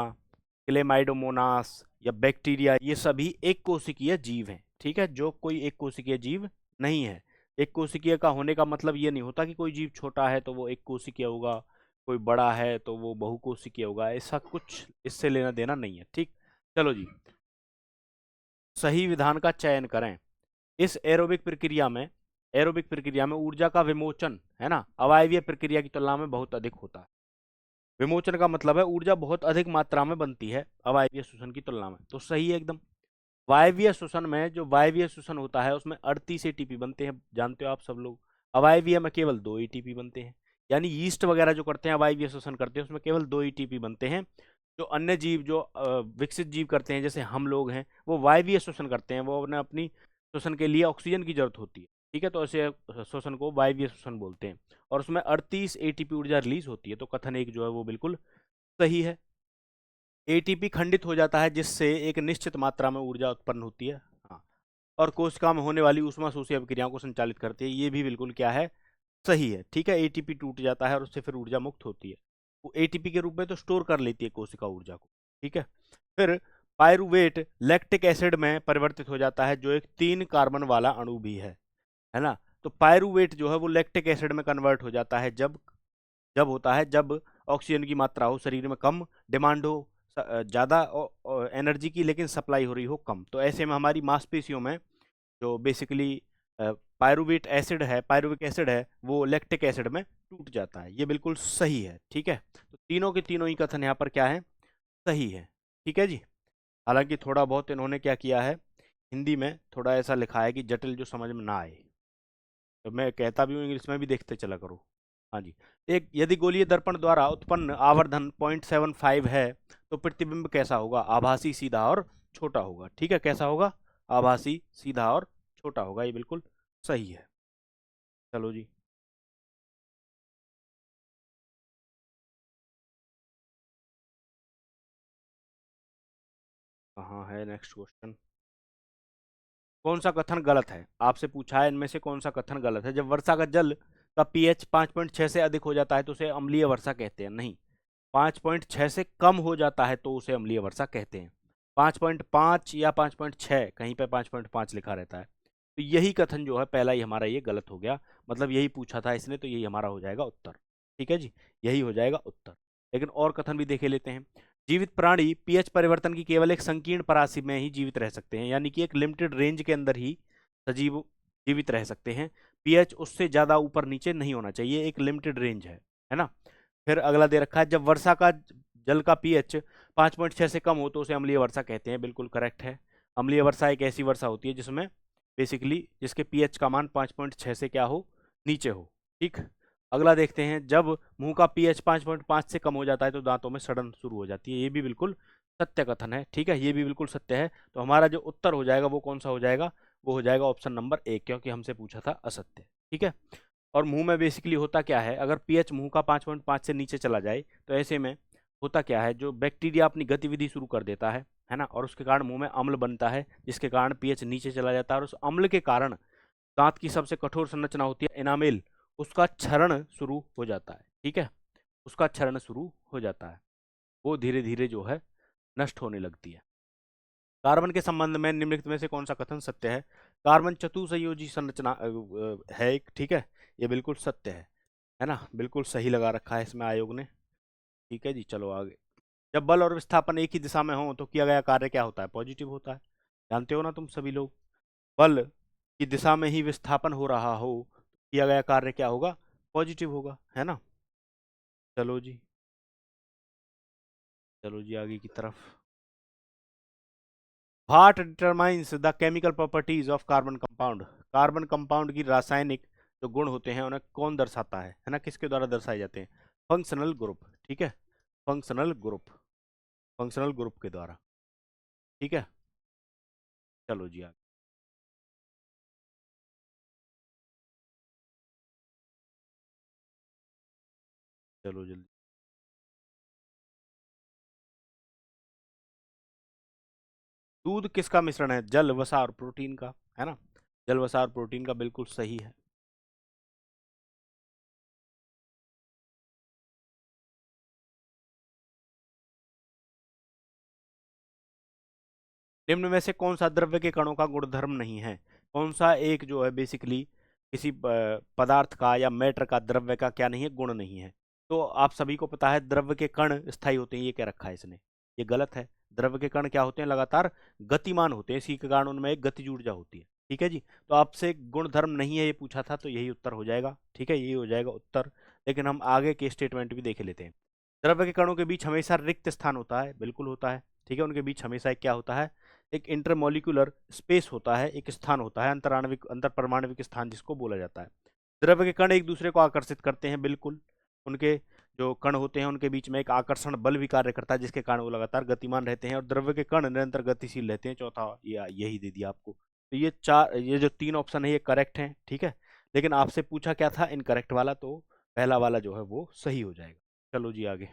क्लेमाइडोमोनास या बैक्टीरिया, ये सभी एक कोशिकीय जीव हैं, ठीक है। जो कोई एक कोशिकीय जीव नहीं है। एक कोशिकीय का होने का मतलब ये नहीं होता कि कोई जीव छोटा है तो वो एक कोशिकीय होगा, कोई बड़ा है तो वो बहुकोशिकीय होगा, ऐसा कुछ इससे लेना देना नहीं है, ठीक। चलो जी, सही विधान का चयन करें। इस एरोबिक प्रक्रिया में ऊर्जा का विमोचन है ना, अवायवीय प्रक्रिया की तुलना में बहुत अधिक होता है। विमोचन का मतलब है ऊर्जा बहुत अधिक मात्रा में बनती है अवायवीय श्वसन की तुलना में, तो सही है एकदम। वायवीय श्वसन में, जो वायवीय श्वसन होता है उसमें 38 एटीपी बनते हैं, जानते हो आप सब लोग। अवायवीय में केवल 2 एटीपी बनते हैं, यानी यीस्ट वगैरह जो करते हैं अवायवीय श्वसन करते हैं उसमें केवल 2 एटीपी बनते हैं। जो अन्य जीव, जो विकसित जीव करते हैं, जैसे हम लोग हैं, वो वायवीय श्वसन करते हैं, वो उन्हें अपनी श्वसन के लिए ऑक्सीजन की जरूरत होती है, ठीक है। तो ऐसे श्वसन को वायवीय श्वसन बोलते हैं, और उसमें 38 एटीपी ऊर्जा रिलीज होती है। तो कथन 1 जो है वो बिल्कुल सही है। एटीपी खंडित हो जाता है जिससे एक निश्चित मात्रा में ऊर्जा उत्पन्न होती है। हाँ, और कोशिका में होने वाली ऊष्मा शोषी अभिक्रियाओं को संचालित करती है। ये भी बिल्कुल क्या है, सही है। ठीक है, एटीपी टूट जाता है और उससे फिर ऊर्जा मुक्त होती है। वो एटीपी के रूप में तो स्टोर कर लेती है कोशिका ऊर्जा को। ठीक है, फिर पायरुवेट लैक्टिक एसिड में परिवर्तित हो जाता है, जो एक 3 कार्बन वाला अणु भी है ना। तो पायरुवेट जो है वो लैक्टिक एसिड में कन्वर्ट हो जाता है जब जब ऑक्सीजन की मात्रा हो शरीर में कम, डिमांड हो ज़्यादा एनर्जी की, लेकिन सप्लाई हो रही हो कम। तो ऐसे में हमारी मांसपेशियों में जो बेसिकली पायरुवेट पायरुविक एसिड है, वो लैक्टिक एसिड में टूट जाता है। ये बिल्कुल सही है। ठीक है, तो तीनों के तीनों ही कथन यहाँ पर क्या है, सही है। ठीक है जी। हालांकि थोड़ा बहुत इन्होंने क्या किया है, हिंदी में थोड़ा ऐसा लिखा है कि जटिल जो समझ में ना आए, तो मैं कहता भी हूँ इंग्लिश में भी देखते चला करो। हाँ जी। एक यदि गोलीय दर्पण द्वारा उत्पन्न आवर्धन 0.75 है तो प्रतिबिंब कैसा होगा, आभासी, सीधा और छोटा होगा। ठीक है, कैसा होगा, आभासी, सीधा और छोटा होगा। ये बिल्कुल सही है। चलो जी, कहाँ है नेक्स्ट क्वेश्चन। कौन सा कथन गलत है, आपसे पूछा है इनमें से कौन सा कथन गलत है। जब वर्षा का जल का पीएच 5.6 से अधिक हो जाता है तो उसे अम्लीय वर्षा कहते हैं। नहीं, 5.6 से कम हो जाता है तो उसे अम्लीय वर्षा कहते हैं। 5.5 या 5.6, कहीं पे 5.5 लिखा रहता है। तो यही कथन जो है पहला ही हमारा ये गलत हो गया, मतलब यही पूछा था इसने, तो यही हमारा हो जाएगा उत्तर। ठीक है जी, यही हो जाएगा उत्तर। लेकिन और कथन भी देखे लेते हैं। जीवित प्राणी पीएच परिवर्तन की केवल एक संकीर्ण परासी में ही जीवित रह सकते हैं, यानी कि एक लिमिटेड रेंज के अंदर ही सजीव जीवित रह सकते हैं। पीएच उससे ज्यादा ऊपर नीचे नहीं होना चाहिए, एक लिमिटेड रेंज है ना। फिर अगला दे रखा है, जब वर्षा का जल का पीएच 5.6 से कम हो तो उसे अम्लीय वर्षा कहते हैं। बिल्कुल करेक्ट है। अम्लीय वर्षा एक ऐसी वर्षा होती है जिसमें बेसिकली जिसके पीएच का मान 5.6 से क्या हो, नीचे हो। ठीक, अगला देखते हैं, जब मुंह का पीएच 5.5 से कम हो जाता है तो दांतों में सड़न शुरू हो जाती है। ये भी बिल्कुल सत्य कथन है। ठीक है, ये भी बिल्कुल सत्य है। तो हमारा जो उत्तर हो जाएगा वो कौन सा हो जाएगा, वो हो जाएगा ऑप्शन नंबर 1, क्योंकि हमसे पूछा था असत्य। ठीक है, और मुंह में बेसिकली होता क्या है, अगर पीएच मुंह का 5.5 से नीचे चला जाए तो ऐसे में होता क्या है, जो बैक्टीरिया अपनी गतिविधि शुरू कर देता है ना, और उसके कारण मुंह में अम्ल बनता है, जिसके कारण पीएच नीचे चला जाता है, और उस अम्ल के कारण दांत की सबसे कठोर संरचना होती है एनामेल, उसका क्षरण शुरू हो जाता है। ठीक है, उसका क्षरण शुरू हो जाता है, वो धीरे धीरे जो है नष्ट होने लगती है। कार्बन के संबंध में निम्नलिखित में से कौन सा कथन सत्य है। कार्बन चतुसंयोजी संरचना है एक। ठीक है, ये बिल्कुल सत्य है ना, बिल्कुल सही लगा रखा है इसमें आयोग ने। ठीक है जी, चलो आगे। जब बल और विस्थापन एक ही दिशा में हो तो किया गया कार्य क्या होता है, पॉजिटिव होता है। जानते हो ना तुम सभी लोग, बल की दिशा में ही विस्थापन हो रहा हो, किया गया कार्य क्या होगा, पॉजिटिव होगा, है ना। चलो जी, चलो जी आगे की तरफ। What determines the chemical properties of carbon compound. Carbon compound की रासायनिक जो गुण होते हैं उन्हें कौन दर्शाता है ना, किसके द्वारा दर्शाए जाते हैं, फंक्शनल ग्रुप। ठीक है, फंक्शनल ग्रुप, फंक्शनल ग्रुप के द्वारा। ठीक है, चलो जी आगे। चलो जल्दी। दूध किसका मिश्रण है, जल, वसा और प्रोटीन का, है ना। जल, वसा और प्रोटीन का, बिल्कुल सही है। निम्न में से कौन सा द्रव्य के कणों का गुणधर्म नहीं है। कौन सा एक जो है बेसिकली किसी पदार्थ का या मैटर का, द्रव्य का क्या नहीं है, गुण नहीं है। तो आप सभी को पता है द्रव्य के कण स्थायी होते हैं, ये क्या रखा है इसने, ये गलत है। द्रव्य के कण क्या होते हैं, लगातार गतिमान होते हैं, इसी के कारण उनमें एक गतिज ऊर्जा होती है। ठीक है जी, तो आपसे गुणधर्म नहीं है ये पूछा था, तो यही उत्तर हो जाएगा। ठीक है, यही हो जाएगा उत्तर। लेकिन हम आगे के स्टेटमेंट भी देख लेते हैं। द्रव्य के कणों के बीच हमेशा रिक्त स्थान होता है, बिल्कुल होता है। ठीक है, उनके बीच हमेशा एक क्या होता है, एक इंटरमोलिकुलर स्पेस होता है, एक स्थान होता है, अंतराणविक अंतर परमाणविक स्थान जिसको बोला जाता है। द्रव्य के कण एक दूसरे को आकर्षित करते हैं, बिल्कुल। उनके जो कण होते हैं उनके बीच में एक आकर्षण बल भी कार्य करता है, जिसके कारण वो लगातार गतिमान रहते हैं, और द्रव्य के कण निरंतर गतिशील रहते हैं। चौथा यही दे दिया आपको। तो ये जो 3 ऑप्शन है ये करेक्ट है। ठीक है, लेकिन आपसे पूछा क्या था, इनकरेक्ट वाला, तो पहला वाला जो है वो सही हो जाएगा। चलो जी आगे।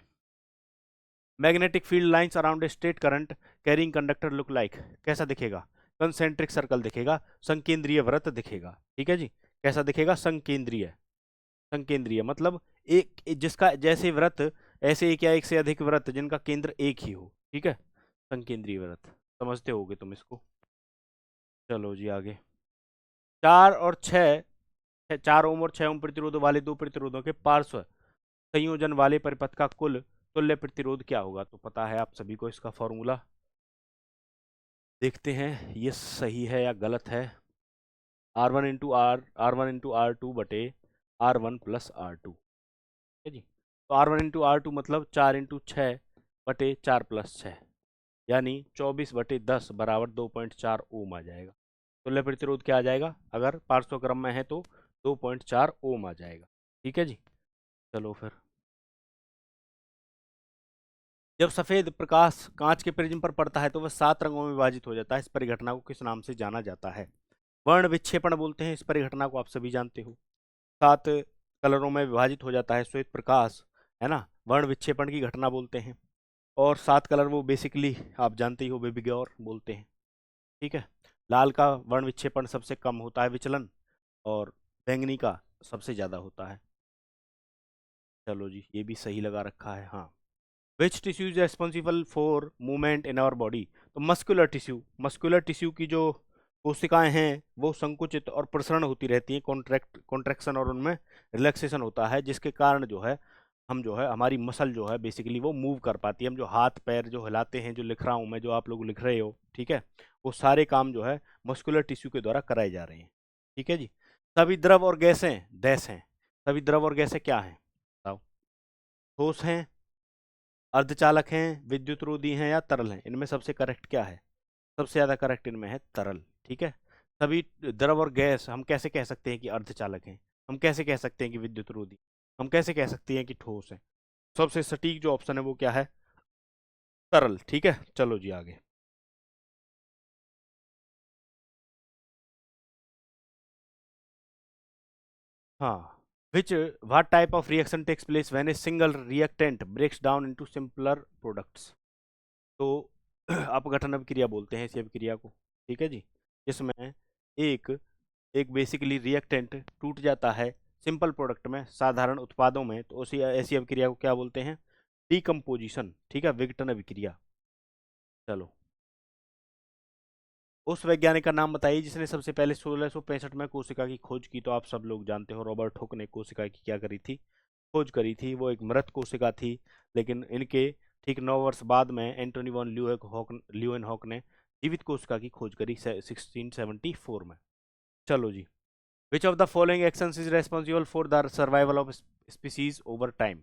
Magnetic field lines around a straight current carrying conductor look like, कैसा दिखेगा? कंसेंट्रिक सर्कल दिखेगा, संकेंद्रीय वृत्त दिखेगा। ठीक है जी, कैसा दिखेगा? संकेंद्रीय। संकेंद्रीय मतलब एक जिसका जैसे वृत्त ऐसे एक या एक से अधिक वृत्त जिनका केंद्र एक ही हो। ठीक है, संकेंद्रीय वृत्त, समझते होगे तुम इसको। चलो जी आगे। 4 और 6, 4 ओम और 6 ओम प्रतिरोधों वाले दो प्रतिरोधों के पार्श्व संयोजन वाले परिपथ का कुल तुल्य प्रतिरोध क्या होगा? तो पता है आप सभी को इसका फॉर्मूला। देखते हैं ये सही है या गलत है। R1 इंटू R2 बटे R1 प्लस R2 है जी। तो R1 इंटू R2 मतलब 4 इंटू 6 बटे 4 प्लस 6, यानी 24 बटे 10 बराबर 2.4 ओम आ जाएगा। तुल्य प्रतिरोध क्या आ जाएगा? अगर पार्श्व क्रम में है तो 2.4 ओम आ जाएगा। ठीक है जी, चलो फिर। जब सफेद प्रकाश कांच के प्रिज्म पर पड़ता है तो वह 7 रंगों में विभाजित हो जाता है। इस परिघटना को किस नाम से जाना जाता है? वर्ण विक्षेपण बोलते हैं इस परिघटना को, आप सभी जानते हो। 7 कलरों में विभाजित हो जाता है श्वेत प्रकाश, है ना, वर्ण विक्षेपण की घटना बोलते हैं। और 7 कलर वो बेसिकली आप जानते ही हो, बेबिग्योर बोलते हैं। ठीक है, लाल का वर्ण विक्षेपण सबसे कम होता है विचलन, और बैंगनी का सबसे ज़्यादा होता है। चलो जी, ये भी सही लगा रखा है। हाँ, which tissue is responsible for movement in our body? तो मस्कुलर टिश्यू की जो कोशिकाएं हैं वो संकुचित और प्रसरण होती रहती हैं, कॉन्ट्रैक्शन और उनमें रिलैक्सेशन होता है, जिसके कारण जो है हम जो है हमारी मसल जो है बेसिकली वो मूव कर पाती है। हम जो हाथ पैर जो हिलाते हैं, जो लिख रहा हूँ मैं, जो आप लोग लिख रहे हो, ठीक है, वो सारे काम जो है मस्कुलर टिश्यू के द्वारा कराए जा रहे हैं। ठीक है जी। सभी द्रव और गैसें डैश हैं। सभी द्रव और गैसें क्या हैं बताओ? ठोस हैं, अर्धचालक हैं, विद्युत रोधी हैं, या तरल हैं? इनमें सबसे करेक्ट क्या है? सबसे ज़्यादा करेक्ट इनमें है तरल। ठीक है, सभी द्रव और गैस हम कैसे कह सकते हैं कि अर्धचालक हैं? हम कैसे कह सकते हैं कि विद्युत रोधी? हम कैसे कह सकते हैं कि ठोस है? सबसे सटीक जो ऑप्शन है वो क्या है? तरल। ठीक है, चलो जी आगे। हाँ, which what type of reaction takes place when a single reactant breaks down into simpler products? तो अपघटन अभिक्रिया बोलते हैं इसी अभिक्रिया को। ठीक है जी, इसमें एक एक बेसिकली रिएक्टेंट टूट जाता है सिंपल प्रोडक्ट में, साधारण उत्पादों में, तो उसी ऐसी अभिक्रिया को क्या बोलते हैं? डीकम्पोजिशन। ठीक है, विघटन अभिक्रिया। चलो, उस वैज्ञानिक का नाम बताइए जिसने सबसे पहले 1665 में कोशिका की खोज की। तो आप सब लोग जानते हो, रॉबर्ट हुक ने कोशिका की क्या करी थी? खोज करी थी। वो एक मृत कोशिका थी, लेकिन इनके ठीक 9 वर्ष बाद में एंटोनी वॉन ल्यूएनहॉक ने जीवित कोशिका की खोज करी 1674 में। चलो जी, which of the following actions is responsible for the survival of species over time?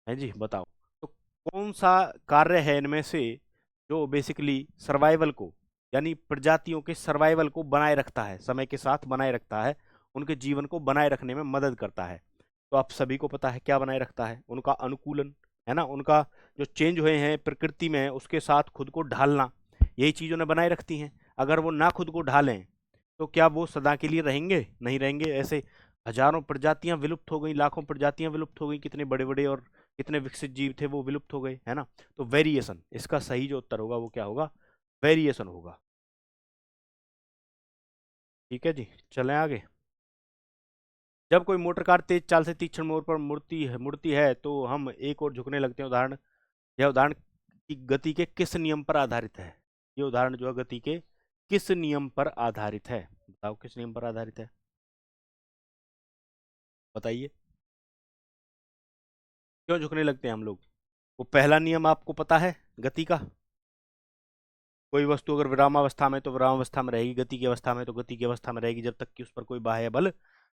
है जी, बताओ। तो कौन सा कार्य है इनमें से जो बेसिकली सर्वाइवल को, यानी प्रजातियों के सर्वाइवल को बनाए रखता है, समय के साथ बनाए रखता है, उनके जीवन को बनाए रखने में मदद करता है? तो आप सभी को पता है क्या बनाए रखता है? उनका अनुकूलन, है ना, उनका जो चेंज हुए हैं प्रकृति में उसके साथ खुद को ढालना, यही चीज़ उन्हें बनाए रखती हैं। अगर वो ना खुद को ढालें तो क्या वो सदा के लिए रहेंगे? नहीं रहेंगे। ऐसे हजारों प्रजातियां विलुप्त हो गई, लाखों प्रजातियां विलुप्त हो गई, कितने बड़े बड़े और कितने विकसित जीव थे वो विलुप्त हो गए, है ना। तो वेरिएशन, इसका सही जो उत्तर होगा वो क्या होगा? वेरिएशन होगा। ठीक है जी, चलें आगे। जब कोई मोटर कार तेज चाल से तीक्ष्ण मोड़ पर मुड़ती है तो हम एक और झुकने लगते हैं। यह उदाहरण की गति के किस नियम पर आधारित है? ये उदाहरण जो है गति के किस नियम पर आधारित है? बताओ किस नियम पर आधारित है, बताइए। क्यों झुकने लगते हैं हम लोग? वो पहला नियम आपको पता है गति का? कोई वस्तु अगर विरामावस्था में तो विरामावस्था में रहेगी, गति की अवस्था में तो गति की अवस्था में रहेगी, जब तक कि उस पर कोई बाह्य बल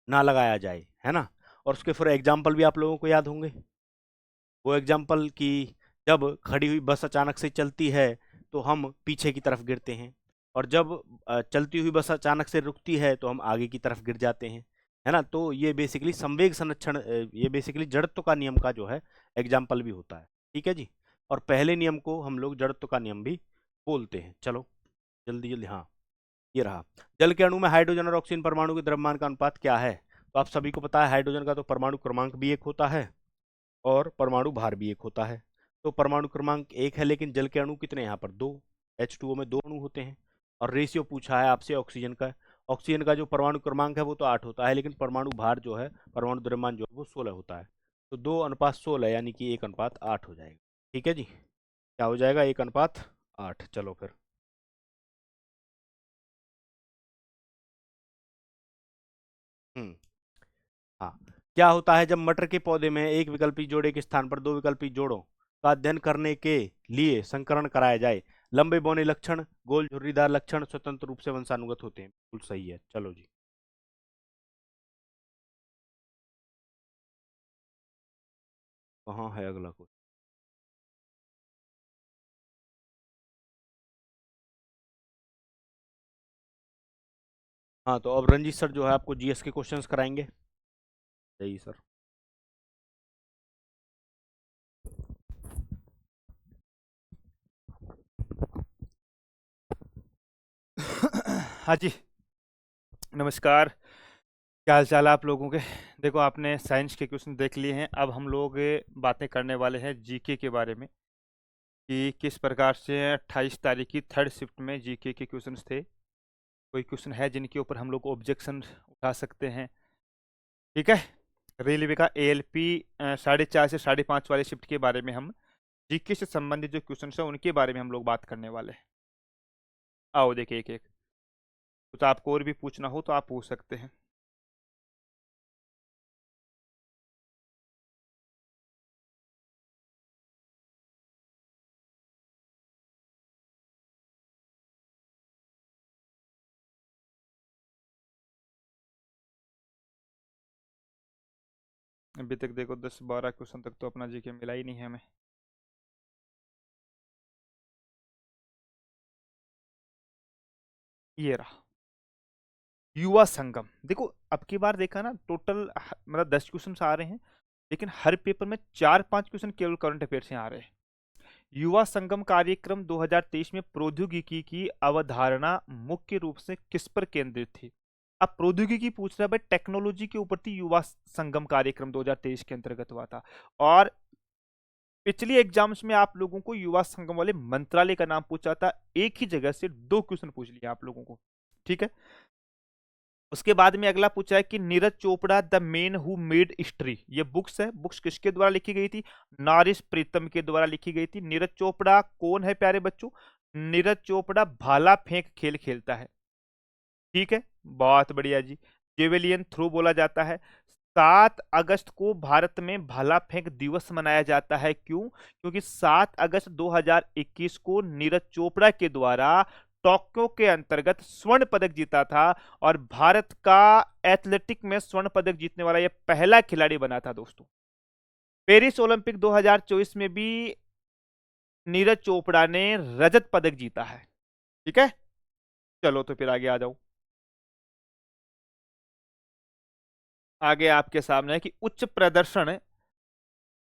ना लगाया जाए, है ना। और उसके फिर एग्जाम्पल भी आप लोगों को याद होंगे। वो एग्जाम्पल कि जब खड़ी हुई बस अचानक से चलती है तो हम पीछे की तरफ गिरते हैं, और जब चलती हुई बस अचानक से रुकती है तो हम आगे की तरफ गिर जाते हैं, है ना। तो ये बेसिकली संवेग संरक्षण, ये बेसिकली जड़त्व का नियम का जो है एग्जाम्पल भी होता है। ठीक है जी, और पहले नियम को हम लोग जड़त्व का नियम भी बोलते हैं। चलो जल्दी जल्दी, हाँ ये रहा। जल के अणु में हाइड्रोजन और ऑक्सीजन परमाणु के द्रव्यमान का अनुपात क्या है? तो आप सभी को पता है हाइड्रोजन का तो परमाणु क्रमांक भी 1 होता है और परमाणु भार भी 1 होता है। तो परमाणु क्रमांक 1 है, लेकिन जल के अणु कितने यहाँ पर? 2। H2O में 2 अणु होते हैं। और रेशियो पूछा है आपसे ऑक्सीजन का। ऑक्सीजन का जो परमाणु क्रमांक है वो तो 8 होता है, लेकिन परमाणु भार जो है, परमाणु द्रव्यमान जो है वो 16 होता है। तो 2:16, यानी कि 1:8 हो जाएगा। ठीक है जी, क्या हो जाएगा? 1:8। चलो फिर। हम्म हाँ। क्या होता है जब मटर के पौधे में एक विकल्पी जोड़े के स्थान पर दो विकल्पी जोड़ों का अध्ययन करने के लिए संकरण कराया जाए? लंबे बौने लक्षण, गोल झुर्रीदार लक्षण स्वतंत्र रूप से वंशानुगत होते हैं। बिल्कुल सही है। चलो जी। कहाँ है अगला क्वेश्चन? हाँ, तो अब रंजीत सर जो है आपको जीएस के क्वेश्चंस कराएंगे। सही सर। हाँ जी, नमस्कार। क्या हाल चाल है आप लोगों के? देखो, आपने साइंस के क्वेश्चन देख लिए हैं। अब हम लोग बातें करने वाले हैं जीके के बारे में कि किस प्रकार से 28 तारीख की थर्ड शिफ्ट में जीके के क्वेश्चंस थे। कोई क्वेश्चन है जिनके ऊपर हम लोग ऑब्जेक्शन उठा सकते हैं? ठीक है। रेलवे का एएलपी 4:30 से 5:30 वाले शिफ्ट के बारे में हम जीके से संबंधित जो क्वेश्चन है उनके बारे में हम लोग बात करने वाले हैं। आओ देखिए एक एक। कुछ आपको और भी पूछना हो तो आप पूछ सकते हैं। अभी तक देखो 10-12 क्वेश्चन तक तो अपना जीके मिला ही नहीं है हमें। ये रहा युवा संगम। देखो, अब की बार देखा ना, टोटल मतलब 10 क्वेश्चन आ रहे हैं, लेकिन हर पेपर में 4-5 क्वेश्चन केवल करंट अफेयर से आ रहे हैं। युवा संगम कार्यक्रम 2023 में प्रौद्योगिकी की अवधारणा मुख्य रूप से किस पर केंद्रित थी? अब प्रौद्योगिकी पूछ रहा है भाई, टेक्नोलॉजी के ऊपर थी। युवा संगम कार्यक्रम 2023 के अंतर्गत हुआ था। और पिछली एग्जाम्स में आप लोगों को युवा संगम वाले मंत्रालय का नाम पूछा था। एक ही जगह से 2 क्वेश्चन पूछ लिया आप लोगों को। ठीक है। उसके बाद में अगला पूछा है कि Neeraj Chopra the man who made history, ये बुक्स है। बुक्स किसके द्वारा लिखी गई थी? नारिस प्रीतम के द्वारा लिखी गई थी। नीरज चोपड़ा कौन है प्यारे बच्चों? नीरज चोपड़ा भाला फेंक खेल खेलता है। ठीक है, बहुत बढ़िया जी। जेवेलियन थ्रो बोला जाता है। 7 अगस्त को भारत में भाला फेंक दिवस मनाया जाता है। क्यों? क्योंकि 7 अगस्त 2021 को नीरज चोपड़ा के द्वारा टोक्यो के अंतर्गत स्वर्ण पदक जीता था, और भारत का एथलेटिक में स्वर्ण पदक जीतने वाला यह पहला खिलाड़ी बना था दोस्तों। पेरिस ओलंपिक 2024 में भी नीरज चोपड़ा ने रजत पदक जीता है। ठीक है, चलो तो फिर आगे आ जाओ। आगे आपके सामने है कि उच्च प्रदर्शन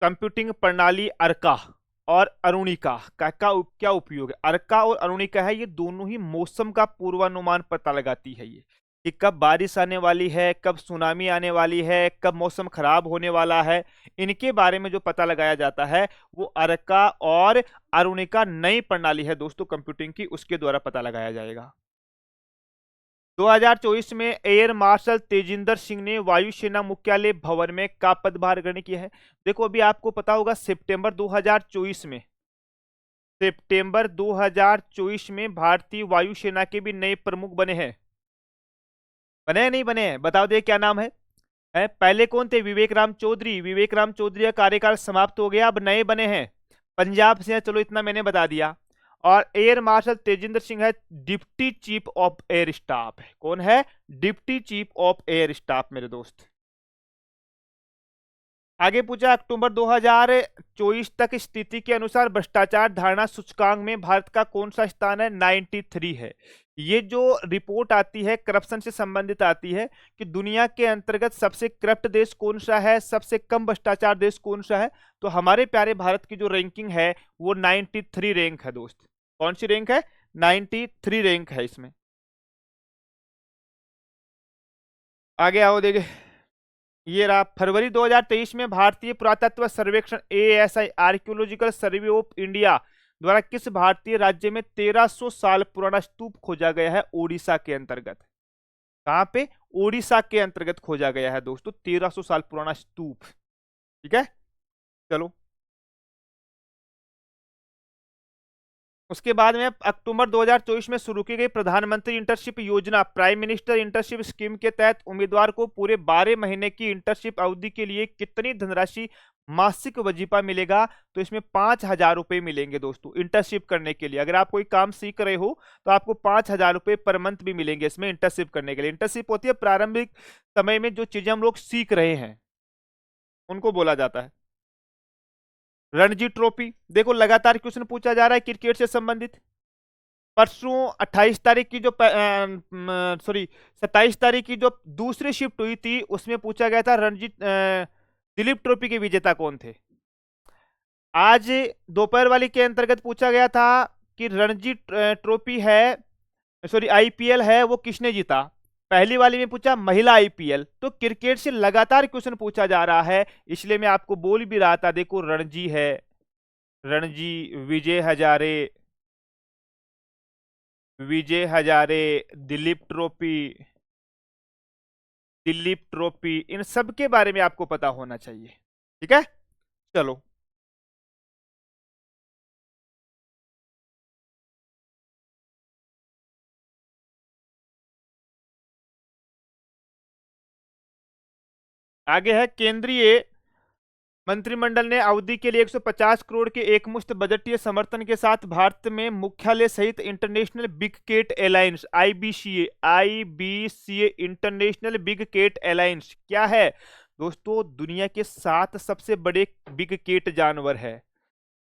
कंप्यूटिंग प्रणाली अर्का और अरुणिका का क्या उपयोग है? अर्का और अरुणिका है, ये दोनों ही मौसम का पूर्वानुमान पता लगाती है। ये कि कब बारिश आने वाली है, कब सुनामी आने वाली है, कब मौसम खराब होने वाला है, इनके बारे में जो पता लगाया जाता है वो अर्का और अरुणिका नई प्रणाली है दोस्तों कंप्यूटिंग की, उसके द्वारा पता लगाया जाएगा। 2024 में एयर मार्शल तेजिंदर सिंह ने वायुसेना मुख्यालय भवन में का पदभार ग्रहण किया है। देखो, अभी आपको पता होगा सितंबर 2024 में भारतीय वायुसेना के भी नए प्रमुख बने हैं। बने हैं नहीं बने हैं? बताओ दे क्या नाम है? पहले कौन थे? विवेक राम चौधरी। विवेक राम चौधरी का कार्यकाल समाप्त हो गया, अब नए बने हैं, पंजाब से हैं। चलो इतना मैंने बता दिया। और एयर मार्शल तेजिंदर सिंह है deputy chief of air staff है। कौन है? Deputy chief of air staff मेरे दोस्त। आगे पूछा अक्टूबर 2024 तक स्थिति के अनुसार भ्रष्टाचार धारणा सूचकांक में भारत का कौन सा स्थान है? 93 है। ये जो रिपोर्ट आती है करप्शन से संबंधित आती है कि दुनिया के अंतर्गत सबसे करप्ट देश कौन सा है, सबसे कम भ्रष्टाचार देश कौन सा है, तो हमारे प्यारे भारत की जो रैंकिंग है वो 93 रैंक है दोस्त। कौन सी रैंक है? 93 रैंक है इसमें। आगे आओ देखे। ये रहा फरवरी 2023 में भारतीय पुरातत्व सर्वेक्षण ASI archaeological survey of India द्वारा किस भारतीय राज्य में 1300 साल पुराना स्तूप खोजा गया है ओडिशा के अंतर्गत? कहां पे? ओडिशा के अंतर्गत खोजा गया है दोस्तों 1300 साल पुराना स्तूप। ठीक है, चलो उसके बाद में अक्टूबर 2024 में शुरू की गई प्रधानमंत्री इंटर्नशिप योजना प्राइम मिनिस्टर इंटर्नशिप स्कीम के तहत उम्मीदवार को पूरे 12 महीने की इंटर्नशिप अवधि के लिए कितनी धनराशि मासिक वजीफा मिलेगा? तो इसमें 5,000 रुपए मिलेंगे दोस्तों इंटर्नशिप करने के लिए। अगर आप कोई काम सीख रहे हो तो आपको 5,000 रुपए पर मंथ भी मिलेंगे इसमें इंटर्नशिप करने के लिए। इंटर्नशिप होती है प्रारंभिक समय में जो चीजें हम लोग सीख रहे हैं उनको बोला जाता है। रणजी ट्रॉफी, देखो लगातार क्वेश्चन पूछा जा रहा है क्रिकेट से संबंधित। परसों 28 तारीख की जो 27 तारीख की जो दूसरी शिफ्ट हुई थी उसमें पूछा गया था रणजी दिलीप ट्रॉफी के विजेता कौन थे। आज दोपहर वाली के अंतर्गत पूछा गया था कि रणजी ट्रॉफी है IPL है वो किसने जीता। पहली वाली में पूछा महिला IPL। तो क्रिकेट से लगातार क्वेश्चन पूछा जा रहा है, इसलिए मैं आपको बोल भी रहा था देखो रणजी है, रणजी, विजय हजारे, दिलीप ट्रॉफी इन सब के बारे में आपको पता होना चाहिए। ठीक है, चलो आगे है केंद्रीय मंत्रिमंडल ने अवधि के लिए 150 करोड़ के एकमुश्त बजटीय समर्थन के साथ भारत में मुख्यालय सहित International Big Cat Alliance IBCA International Big Cat Alliance क्या है दोस्तों? दुनिया के 7 सबसे बड़े बिग केट जानवर है।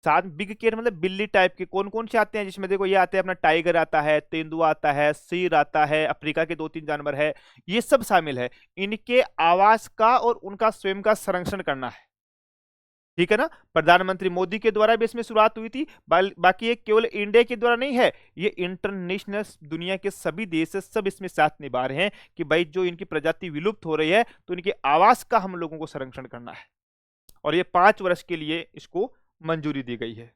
7 बिग केट मतलब बिल्ली टाइप के। कौन कौन से आते हैं जिसमें देखो ये आते हैं अपना टाइगर आता है, तेंदुआ आता है, शेर आता है, अफ्रीका के 2-3 जानवर है, ये सब शामिल है। इनके आवास का और उनका स्वयं का संरक्षण करना है। ठीक है ना, प्रधानमंत्री मोदी के द्वारा भी इसमें शुरुआत हुई थी। बाकी ये केवल इंडिया के द्वारा नहीं है, ये इंटरनेशनल दुनिया के सभी देश सब इसमें साथ निभा रहे हैं कि भाई जो इनकी प्रजाति विलुप्त हो रही है तो इनके आवास का हम लोगों को संरक्षण करना है। और ये 5 वर्ष के लिए इसको मंजूरी दी गई है।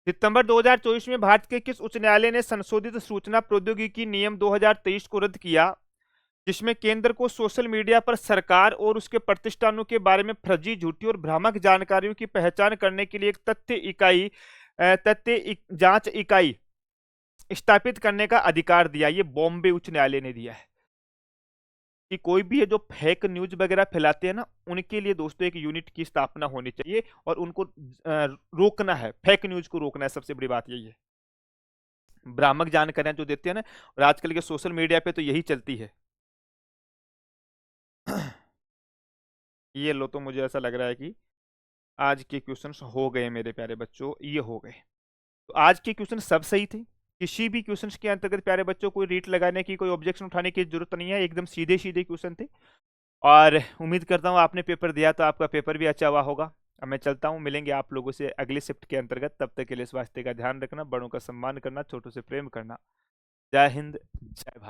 सितंबर 2024 में भारत के किस उच्च न्यायालय ने संशोधित सूचना प्रौद्योगिकी नियम 2023 को रद्द किया, जिसमें केंद्र को सोशल मीडिया पर सरकार और उसके प्रतिष्ठानों के बारे में फर्जी, झूठी और भ्रामक जानकारियों की पहचान करने के लिए एक तथ्य जांच इकाई स्थापित करने का अधिकार दिया। ये बॉम्बे उच्च न्यायालय ने दिया है कि कोई भी है जो फेक न्यूज वगैरह फैलाते हैं ना, उनके लिए दोस्तों एक यूनिट की स्थापना होनी चाहिए और उनको रोकना है, फेक न्यूज को रोकना है। सबसे बड़ी बात यही है। भ्रामक जानकारियां जो देते हैं ना, और आजकल के सोशल मीडिया पे तो यही चलती है। ये लो, तो मुझे ऐसा लग रहा है कि आज के क्वेश्चंस हो गए मेरे प्यारे बच्चों, ये हो गए। तो आज के क्वेश्चन सब सही थे। किसी भी क्वेश्चंस के अंतर्गत प्यारे बच्चों कोई रीट लगाने की, कोई ऑब्जेक्शन उठाने की जरूरत नहीं है, एकदम सीधे सीधे क्वेश्चन थे। और उम्मीद करता हूँ आपने पेपर दिया तो आपका पेपर भी अच्छा हुआ होगा। अब मैं चलता हूँ, मिलेंगे आप लोगों से अगले शिफ्ट के अंतर्गत। तब तक के लिए स्वास्थ्य का ध्यान रखना, बड़ों का सम्मान करना, छोटों से प्रेम करना। जय हिंद, जय भारत।